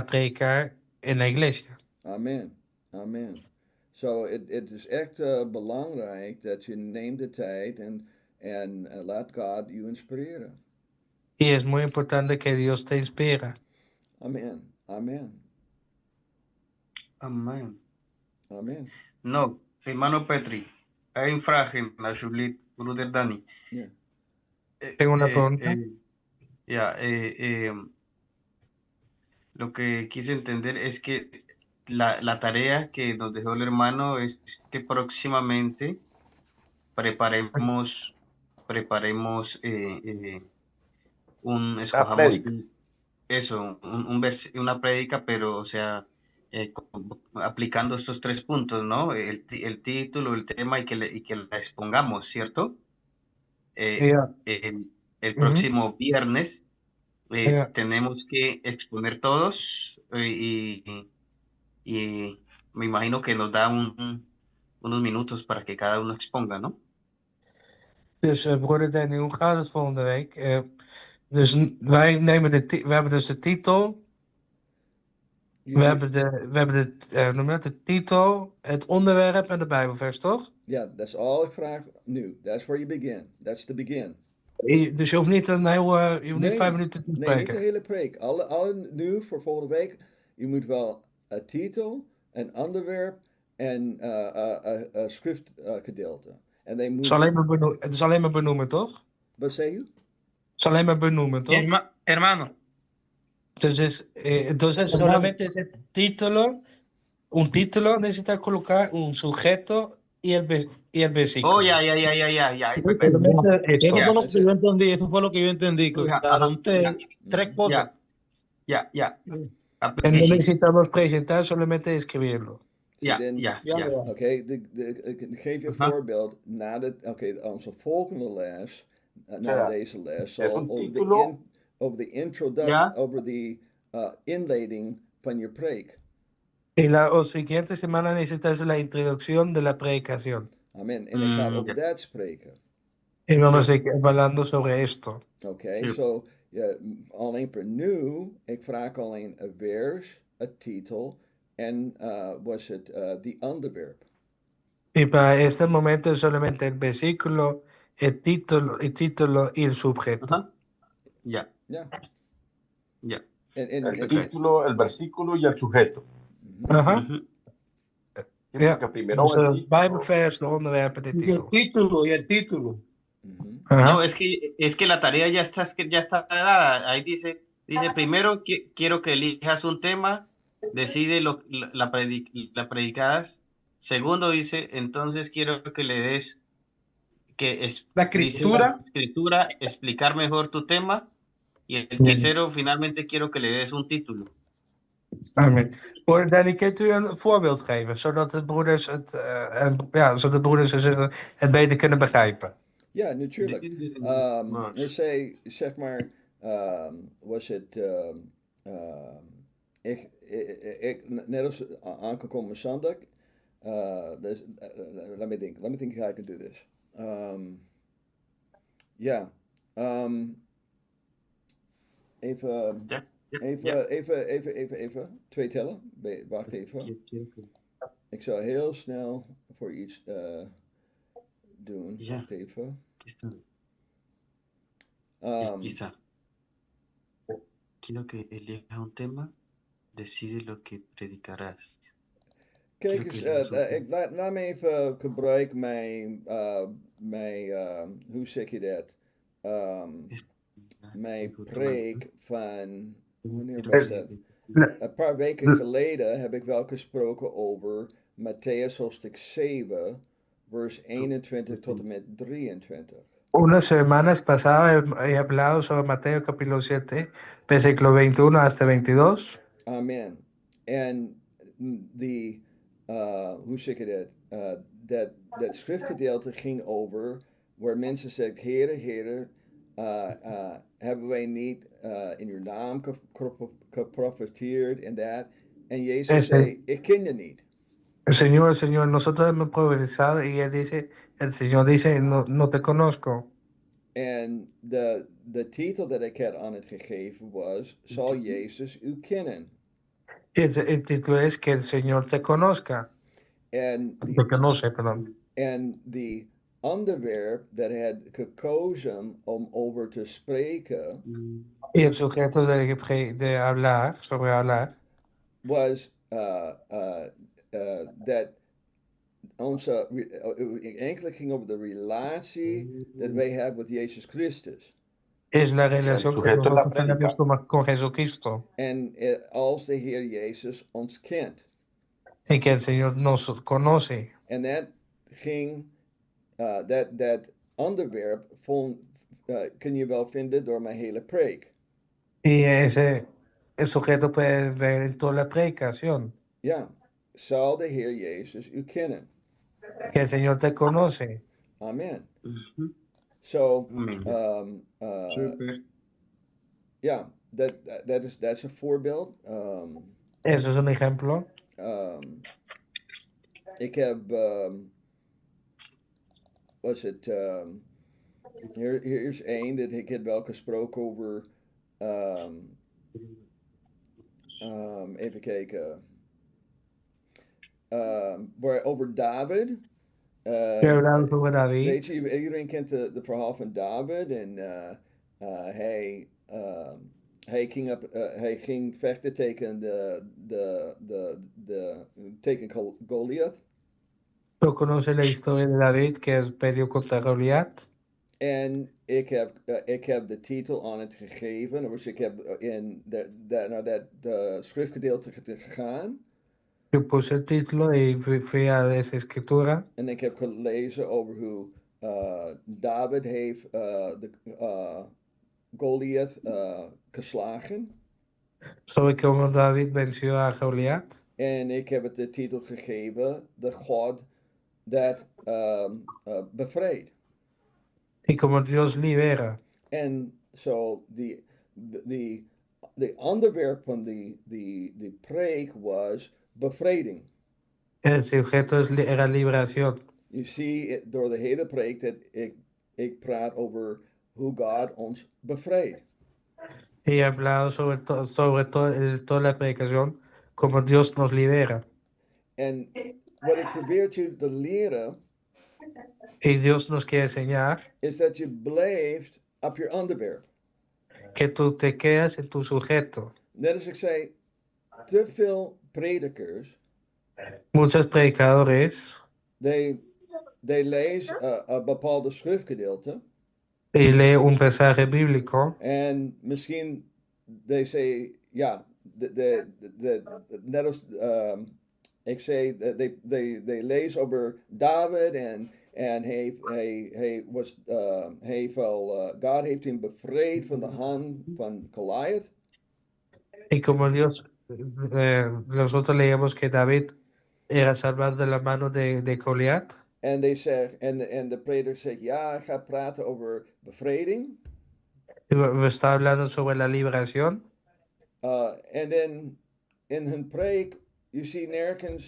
predicar en la iglesia. Amen. Amen. Het is echt belangrijk dat je neemt de tijd en laat God u inspireren. Y es muy importante que Dios te inspira. Amen. Amen. Amén. Amen. No, hermano Petri, hay un frage, alsjeblieft, broeder Danny. Ja. Tengo una pregunta. Ya, lo que quise entender es que la tarea que nos dejó el hermano es que próximamente preparemos escojamos prédica. una prédica, pero o sea, aplicando estos 3 puntos, ¿no? El título, el tema y que la expongamos, ¿cierto? Yeah. El próximo viernes Yeah. tenemos que exponer todos y me imagino que nos da unos minutos para que cada uno exponga, ¿no? Dus broeder Danny, hoe gaat het volgende week? Dus wij nemen we hebben dus de titel. We hebben de titel, het onderwerp en de Bijbelvers, toch? Ja, dat is all ik vraag nu. That's where you begin. That's the begin. Dus je hoeft niet een heel, je hoeft niet 5 minuten te Nee, niet spreken. de hele preek. Alle nu voor volgende week. Je moet wel een titel, een onderwerp en een schriftgedeelte. En they moet... Het is alleen maar benoemen, toch? Wat zei je? Het is alleen maar benoemen, toch? Hermano. Entonces solamente es el título, un título necesita colocar un sujeto y el versículo. Oh, ya. Eso fue lo que yo entendí, eso fue lo que yo entendí. Claro, tres cosas. Ya. En no necesitamos presentar, solamente escribirlo. Ja. Oké, ik geef je een voorbeeld. Onze volgende les, na deze les, zal over de introductie, over de inleiding van je preek. Y la siguiente semana necesitas la introducción de la predicación. Amen. En ik ga over dat spreken. Y vamos a ir hablando sobre esto. Oké, so alleen per nu, ik vraag alleen een vers, een titel en was het the onderwerp. Y para este momento solamente el versículo, el título y el sujeto. Ja. El título, el versículo y el sujeto. Ajá. Ja. Primero Dus el Bijbelvers, de onderwerpen, de titel. Y el título. No, es que la tarea ya está dada. Ahí dice primero quiero que elijas un tema, decide la predicadas. Segundo dice, entonces quiero que le des la escritura, explicar mejor tu tema. Y el tercero, finalmente quiero que le des un título. Amen. Danny, kunt u een voorbeeld geven, zodat de broeders zodat de broeders en zussen het beter kunnen begrijpen? Ja, natuurlijk. Zeg maar, was het, net als aangekomen zondag, let me think how I can do this. Even, 2 tellen. Wacht even. Ik zal heel snel voor iets doen. Wacht even. Quizá. Quiero que elija un tema, decide lo que predicarás. Kijk eens, laat me even gebruiken hoe zeg je dat? Mijn preek van, wanneer was dat? Een paar weken geleden heb ik wel gesproken over Matthäus hoofdstuk 7, vers 21 tot en met 23. Unas semanas pasadas he hablado sobre Mateo capítulo 7, versículo 21 hasta 22. Amen. En hoe zeg je dat? Dat schriftgedeelte ging over waar mensen zeggen, Heere, hebben wij niet in uw naam geprofiteerd en dat? En Jezus Ese- zei, ik ken je niet. El Señor, nosotros hemos profetizado y el Señor dice, no te conozco. En de titel dat ik had aan het gegeven was, zal Jezus u kennen? El título es que el Señor te conozca. En Te conoce, perdón. en die onderwerp dat hij had gekozen om over te spreken Y el sujeto de hablar, sobre hablar, was dat eigenlijk ging over de relatie dat wij hebben met Jezus Christus. es la relación que sujeto de la nosotros tenemos prédica. con Jesucristo. En als de Heer Jezus ons kent. Y que el Señor nos conoce. En dat ging, dat onderwerp kun je wel vinden door mijn hele preek. Y el sujeto puede ver en toda la predicación Ja, zal de Heer Jezus u kennen? que el Señor te conoce. Amen. Ujú. So, Amen. Super. ja, dat is een voorbeeld. Eso es un ejemplo. Ik heb, hier is één dat ik heb wel gesproken over, even kijken, over David. Yo he hablado sobre Weet David. je, iedereen kent de verhaal van David en hij ging vechten tegen tegen Goliath. Yo conoce la historia de David que peleó contra Goliat. En ik heb de titel aan het gegeven, dus ik heb naar dat schriftgedeelte gegaan. Yo puse el título y fui a esa escritura. En ik heb gelezen over hoe David heeft Goliath geslagen. Sobre cómo David venció a Goliat. En ik heb het de titel gegeven, de God dat bevrijdt. Y como Dios libera. En zo de onderwerp van die preek was bevrijding. El sujeto era liberación. Je ziet door de hele preek dat ik praat over hoe God ons bevrijdt. Y he hablado sobre toda la predicación, como Dios nos libera. En wat ik probeer je te leren, Y Dios nos quiere enseñar is dat je blijft op je onderwerp. que tú te quedas en tu sujeto. Net als ik zei, te veel predikers, Muchos predicadores they lezen een bepaalde schriftgedeelte y leen un pasaje bíblico en misschien they say, ja, net als ik zei, they lezen over David en God heeft hem bevrijd van de hand van Goliath. y como Dios, nosotros leíamos que David era salvado de la mano de Goliat. En de prediker zegt, ja, ik ga praten over bevrijding. We están hablando sobre la liberación. En dan in hun preek, je ziet nergens,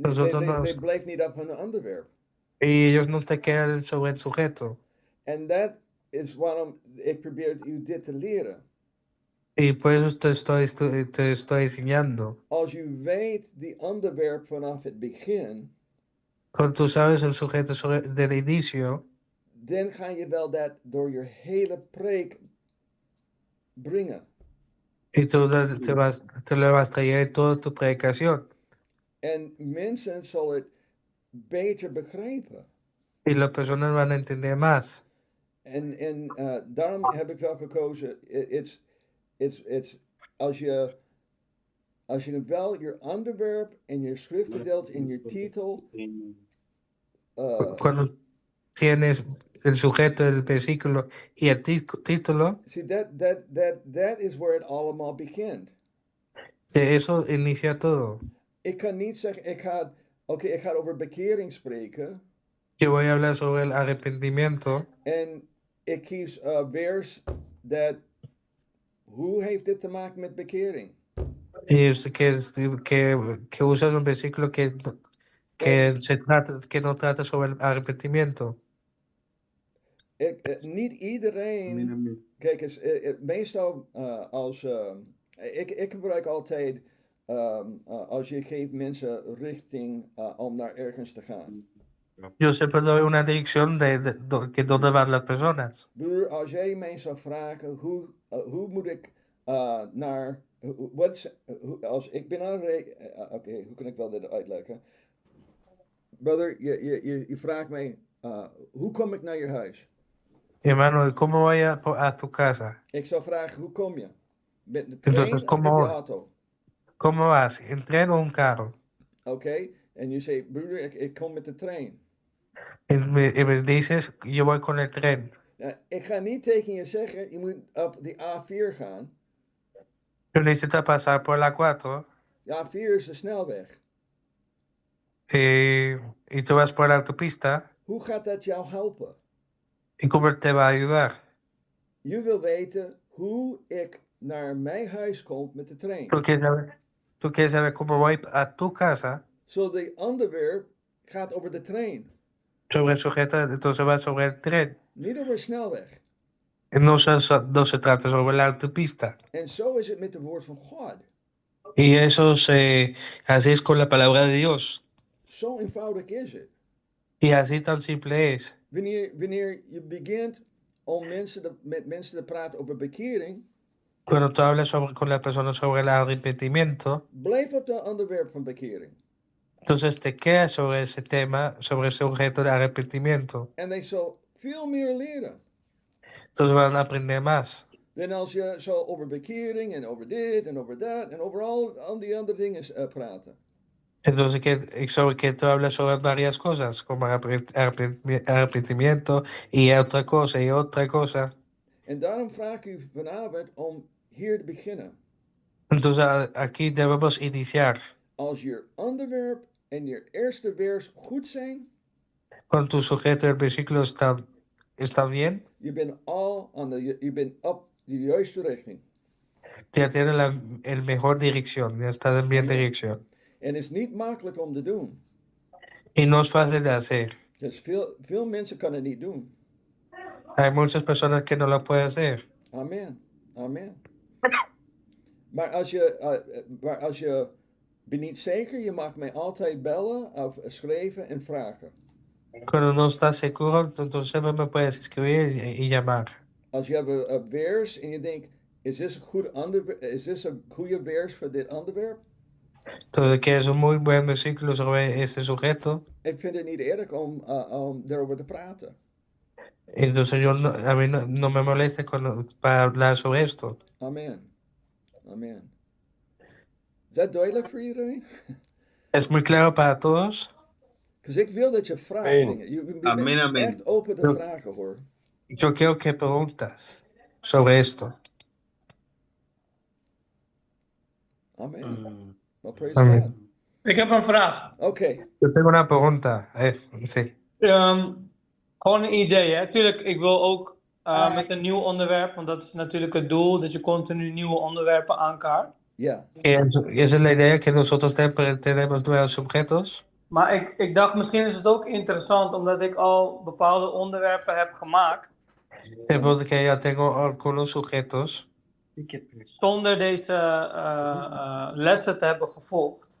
they blijft niet op hun onderwerp. Y ellos no te quedan sobre el sujeto. En dat is waarom ik probeer u dit te leren. Y por eso te estoy enseñando. Als je weet die onderwerp vanaf het begin, Cuando tú sabes el sujeto del inicio, dan ga je wel dat door je hele preek brengen. y tú te lo vas a traer en toda tu predicación. En mensen zullen het beter begrijpen. Y las personas van a entender más. En daarom heb ik wel gekozen, als je wel je onderwerp en je schriftgedeelte in je titel. Cuando tienes el sujeto, el versículo y el título, See, that is where it allemaal begint. Eso inicia todo. Ik kan niet zeggen, ik ga over bekering spreken. Yo voy a hablar sobre el arrepentimiento. En ik kies vers dat. Hoe heeft dit te maken met bekering? Y que usas un versículo que no trata sobre el arrepentimiento. Niet iedereen. Kijk eens, meestal als. Ik gebruik altijd. Als je geeft mensen richting om naar ergens te gaan. Yo siempre doy una dirección de dónde van las personas. Broer, als jij mij zou vragen hoe moet ik naar. Als ik ben aan Oké, hoe kan ik wel dit uitleggen? Brother, je vraagt mij, hoe kom ik naar je huis? Hermano, ¿cómo voy a tu casa? Ik zou vragen, hoe kom je? Met de Entonces, trein of met de auto? ¿Cómo vas? ¿En tren o un carro? Oké, en je zegt, broeder, ik kom met de trein. Y me dices, yo voy con el tren. Ik ga niet tegen je zeggen, je moet op de A4 gaan. Yo necesito pasar por la 4. De A4 is de snelweg. Y tú vas por la autopista. Hoe gaat dat jou helpen? ¿Y cómo te va a ayudar? Je wil weten hoe ik naar mijn huis kom met de trein. Tú quieres saber cómo voy a tu casa. Zo de onderwerp gaat over de trein. Sobre el sujeto, entonces va sobre el tren. Niet over snelweg. No se trata sobre la autopista. En zo is het met het woord van God. Y eso así es con la palabra de Dios. Zo eenvoudig is het. Y así tan simple es. Wanneer je begint om met mensen te praten over bekering. Cuando tú hablas con la persona sobre el arrepentimiento. Blijf op het onderwerp van bekering. Entonces te quedas sobre ese tema, sobre ese objeto de arrepentimiento. En hij zal veel meer leren. Entonces van a aprender más. Dan als je zo over bekering en over dit en over dat en over al die andere dingen praten. Entonces que tú hablas sobre varias cosas, como arrepentimiento y otra cosa y otra cosa. En daarom vraag ik u vanavond om hier te beginnen. Entonces aquí debemos iniciar. Als je onderwerp en je eerste vers goed zijn. Cuando tu sujeto y el versículo está bien. Je bent op de juiste richting. Ya tiene el mejor dirección, ya está en bien dirección. En het is niet makkelijk om te doen. Y no es fácil de hacer. Dus veel mensen kunnen het niet doen. Hay muchas personas que no lo pueden hacer. Amen. Amen. Maar als je bent niet zeker, je mag mij altijd bellen of schrijven en vragen. Cuando no estás seguro, entonces me puedes escribir y llamar. Als je hebt een vers en je denkt, is dit een goede vers voor dit onderwerp? Entonces, que es un muy buen versículo sobre este sujeto. Ik vind het niet erg om daarover te praten. Entonces, a mí no me molesta para hablar sobre esto. Amen. Amen. Is dat duidelijk voor iedereen? ¿Es muy claro para todos? Dus ik wil dat je vraagt dingen. Je bent echt open te vragen, hoor. Yo quiero que preguntas sobre esto. Amen. Well, praise Amen. God. Ik heb een vraag. Oké. Yo tengo una pregunta. Sí. Gewoon een idee, hè. Tuurlijk, ik wil ook met een nieuw onderwerp, want dat is natuurlijk het doel, dat je continu nieuwe onderwerpen aankaart. Ja. Esa es la idea, que nosotros tenemos nuevos objetos. Maar ik dacht, misschien is het ook interessant, omdat ik al bepaalde onderwerpen heb gemaakt. Porque ya tengo algunos sujetos. Zonder deze lessen te hebben gevolgd.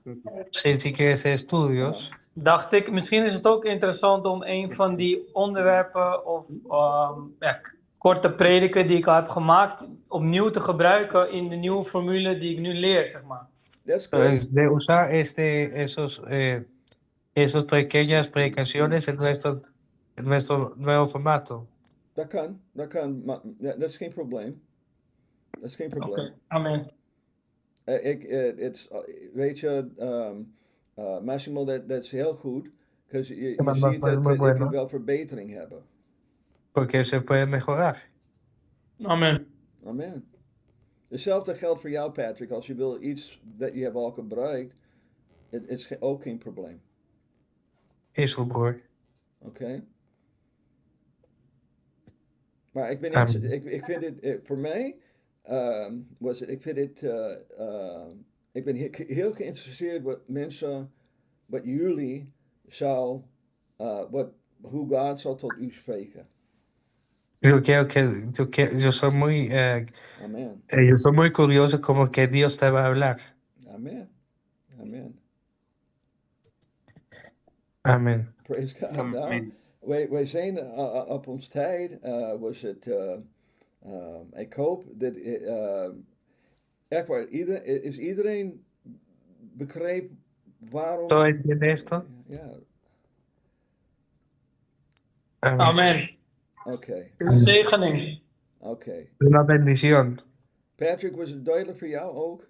Sin siquiera hacer estudios. Dacht ik, misschien is het ook interessant om een van die onderwerpen of korte prediken die ik al heb gemaakt, opnieuw te gebruiken in de nieuwe formule die ik nu leer, zeg maar. De usar esos pequeñas predicaciones en nuestro nuevo formato. Dat kan. Dat is geen probleem. Dat is geen probleem. Okay. Amen. Weet je, Massimo, dat is heel goed. Want je ziet dat je kunt wel verbetering hebben. Porque se puede mejorar. Amen. Amen. Hetzelfde geldt voor jou, Patrick. Als je wil iets dat je hebt al gebruikt, het is ook geen probleem. Is goed, broer. Oké. Maar ik ben niet, ik vind het, voor mij was het, ik vind het, ik ben heel geïnteresseerd wat mensen, wat jullie zou, hoe God zal tot u spreken. Yo soy muy, Amen. yo soy muy curioso como que Dios te va a hablar. Amen. Amen. Amén. Praise God. Nou, Amén. wij zijn op ons tijd, was het, ik hoop dat, echt waar, is iedereen begreep waarom? ¿Todo entiende esto? Ja, Amén. Amen. oké, Uw zegening. oké. Una bendición. Patrick, was het duidelijk voor jou ook?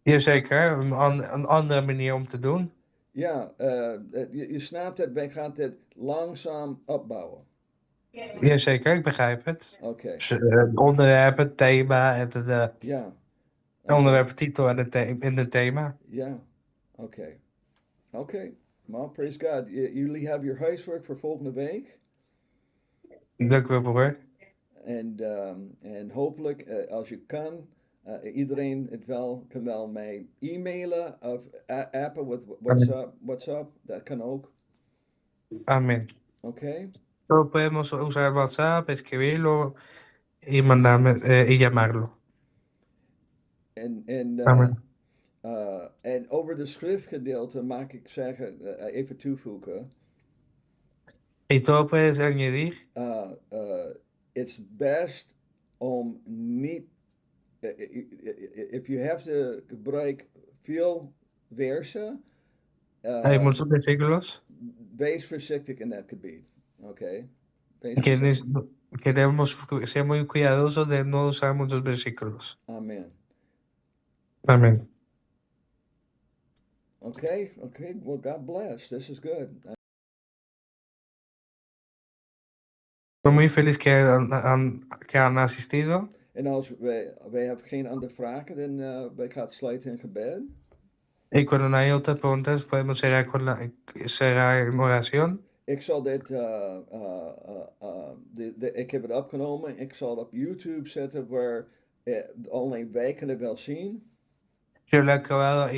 Jazeker, een andere manier om te doen. Ja, je snapt dat wij gaan dit langzaam opbouwen. Jazeker, ik begrijp het. Oké, Dus, onderwerp, het thema, ja. onderwerp, titel en het thema. Ja, oké. Oké, well, praise God. Jullie hebben je huiswerk voor volgende week. Dank u wel, broer. En hopelijk, als je kan, iedereen het wel, kan wel mij e-mailen of appen with WhatsApp, dat kan ook. Amén. Oké? Solo podemos usar WhatsApp, escribirlo y mandarme y llamarlo. Amen. En over de schriftgedeelte mag ik zeggen, even toevoegen. Y todo puedes añadir. It's best om niet, if you have to gebruik veel versen, Hay muchos versículos. wees voorzichtig in dat gebied. Oké? Queremos ser muy cuidadosos de no usar muchos versículos. Amen. Amén. Okay, well, God bless. This is good. Estoy muy feliz que han asistido. En als wij hebben geen andere vragen, dan wij gaan sluiten in gebed. Y cuando no hay otras preguntas, podemos cerrar en oración. Ik zal dit, ik heb het opgenomen. Ik zal het op YouTube zetten waar alleen wij kunnen wel zien. Yo lo he acabado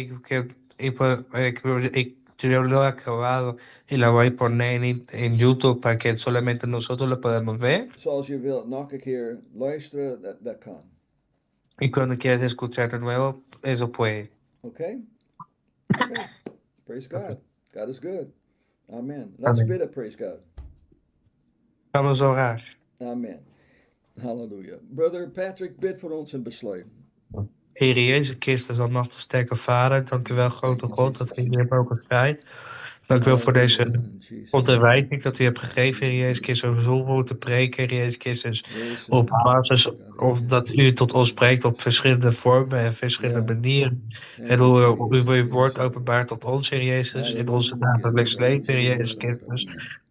yo lo he acabado y la voy a poner en YouTube para que solamente nosotros lo podamos ver. Zoals je wilt nog een keer luisteren, dat kan. Y cuando quieras escuchar de nuevo, eso puede. Okay? Okay. Praise God. God is good. Amen. Let's bidden, praise God. Vamos a orar. Amen. Halleluja. Brother Patrick, bid voor ons en besluit. Heer Jezus Christus, almachtig sterke Vader, dank u wel, grote God, dat we hier mogen zijn. Dank u wel voor deze onderwijzing dat u hebt gegeven, Heer Jezus Christus, over zo'n te preken, Heer Jezus Christus, op basis dat u tot ons spreekt op verschillende vormen en verschillende manieren. En hoe u uw woord openbaart tot ons, Heer Jezus, in onze dagelijks leven, Heer Jezus Christus.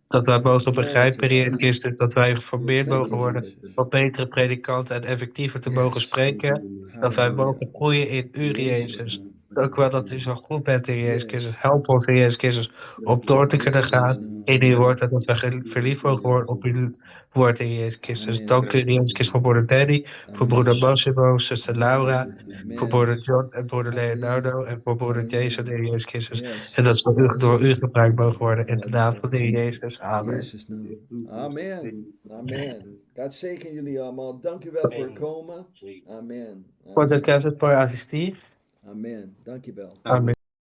Dat wij mogen begrijpen, Heer Christus, dat wij geformeerd mogen worden om betere predikanten en effectiever te mogen spreken. Dat wij mogen groeien in u, Heer Jezus. Dank u wel dat u zo goed bent, Heer Jezus Christus. Help ons, Heer Jezus Christus, om door te kunnen gaan in uw woord. En dat wij verliefd mogen worden op uw woord, Heer Jezus Christus. Dank u, Heer Jezus Christus, voor broeder Danny, voor broeder Massimo, zuster Laura, voor broeder John en broeder Leonardo en voor broeder Jason, Heer Jezus Christus. En dat we door u gebruikt mogen worden in de naam van de Heer Jezus. Amen. Amen. Amen. God zegen jullie allemaal. Dank u wel voor het komen. Amen. Muchas gracias por asistir. Amen. Dank je wel. Amén.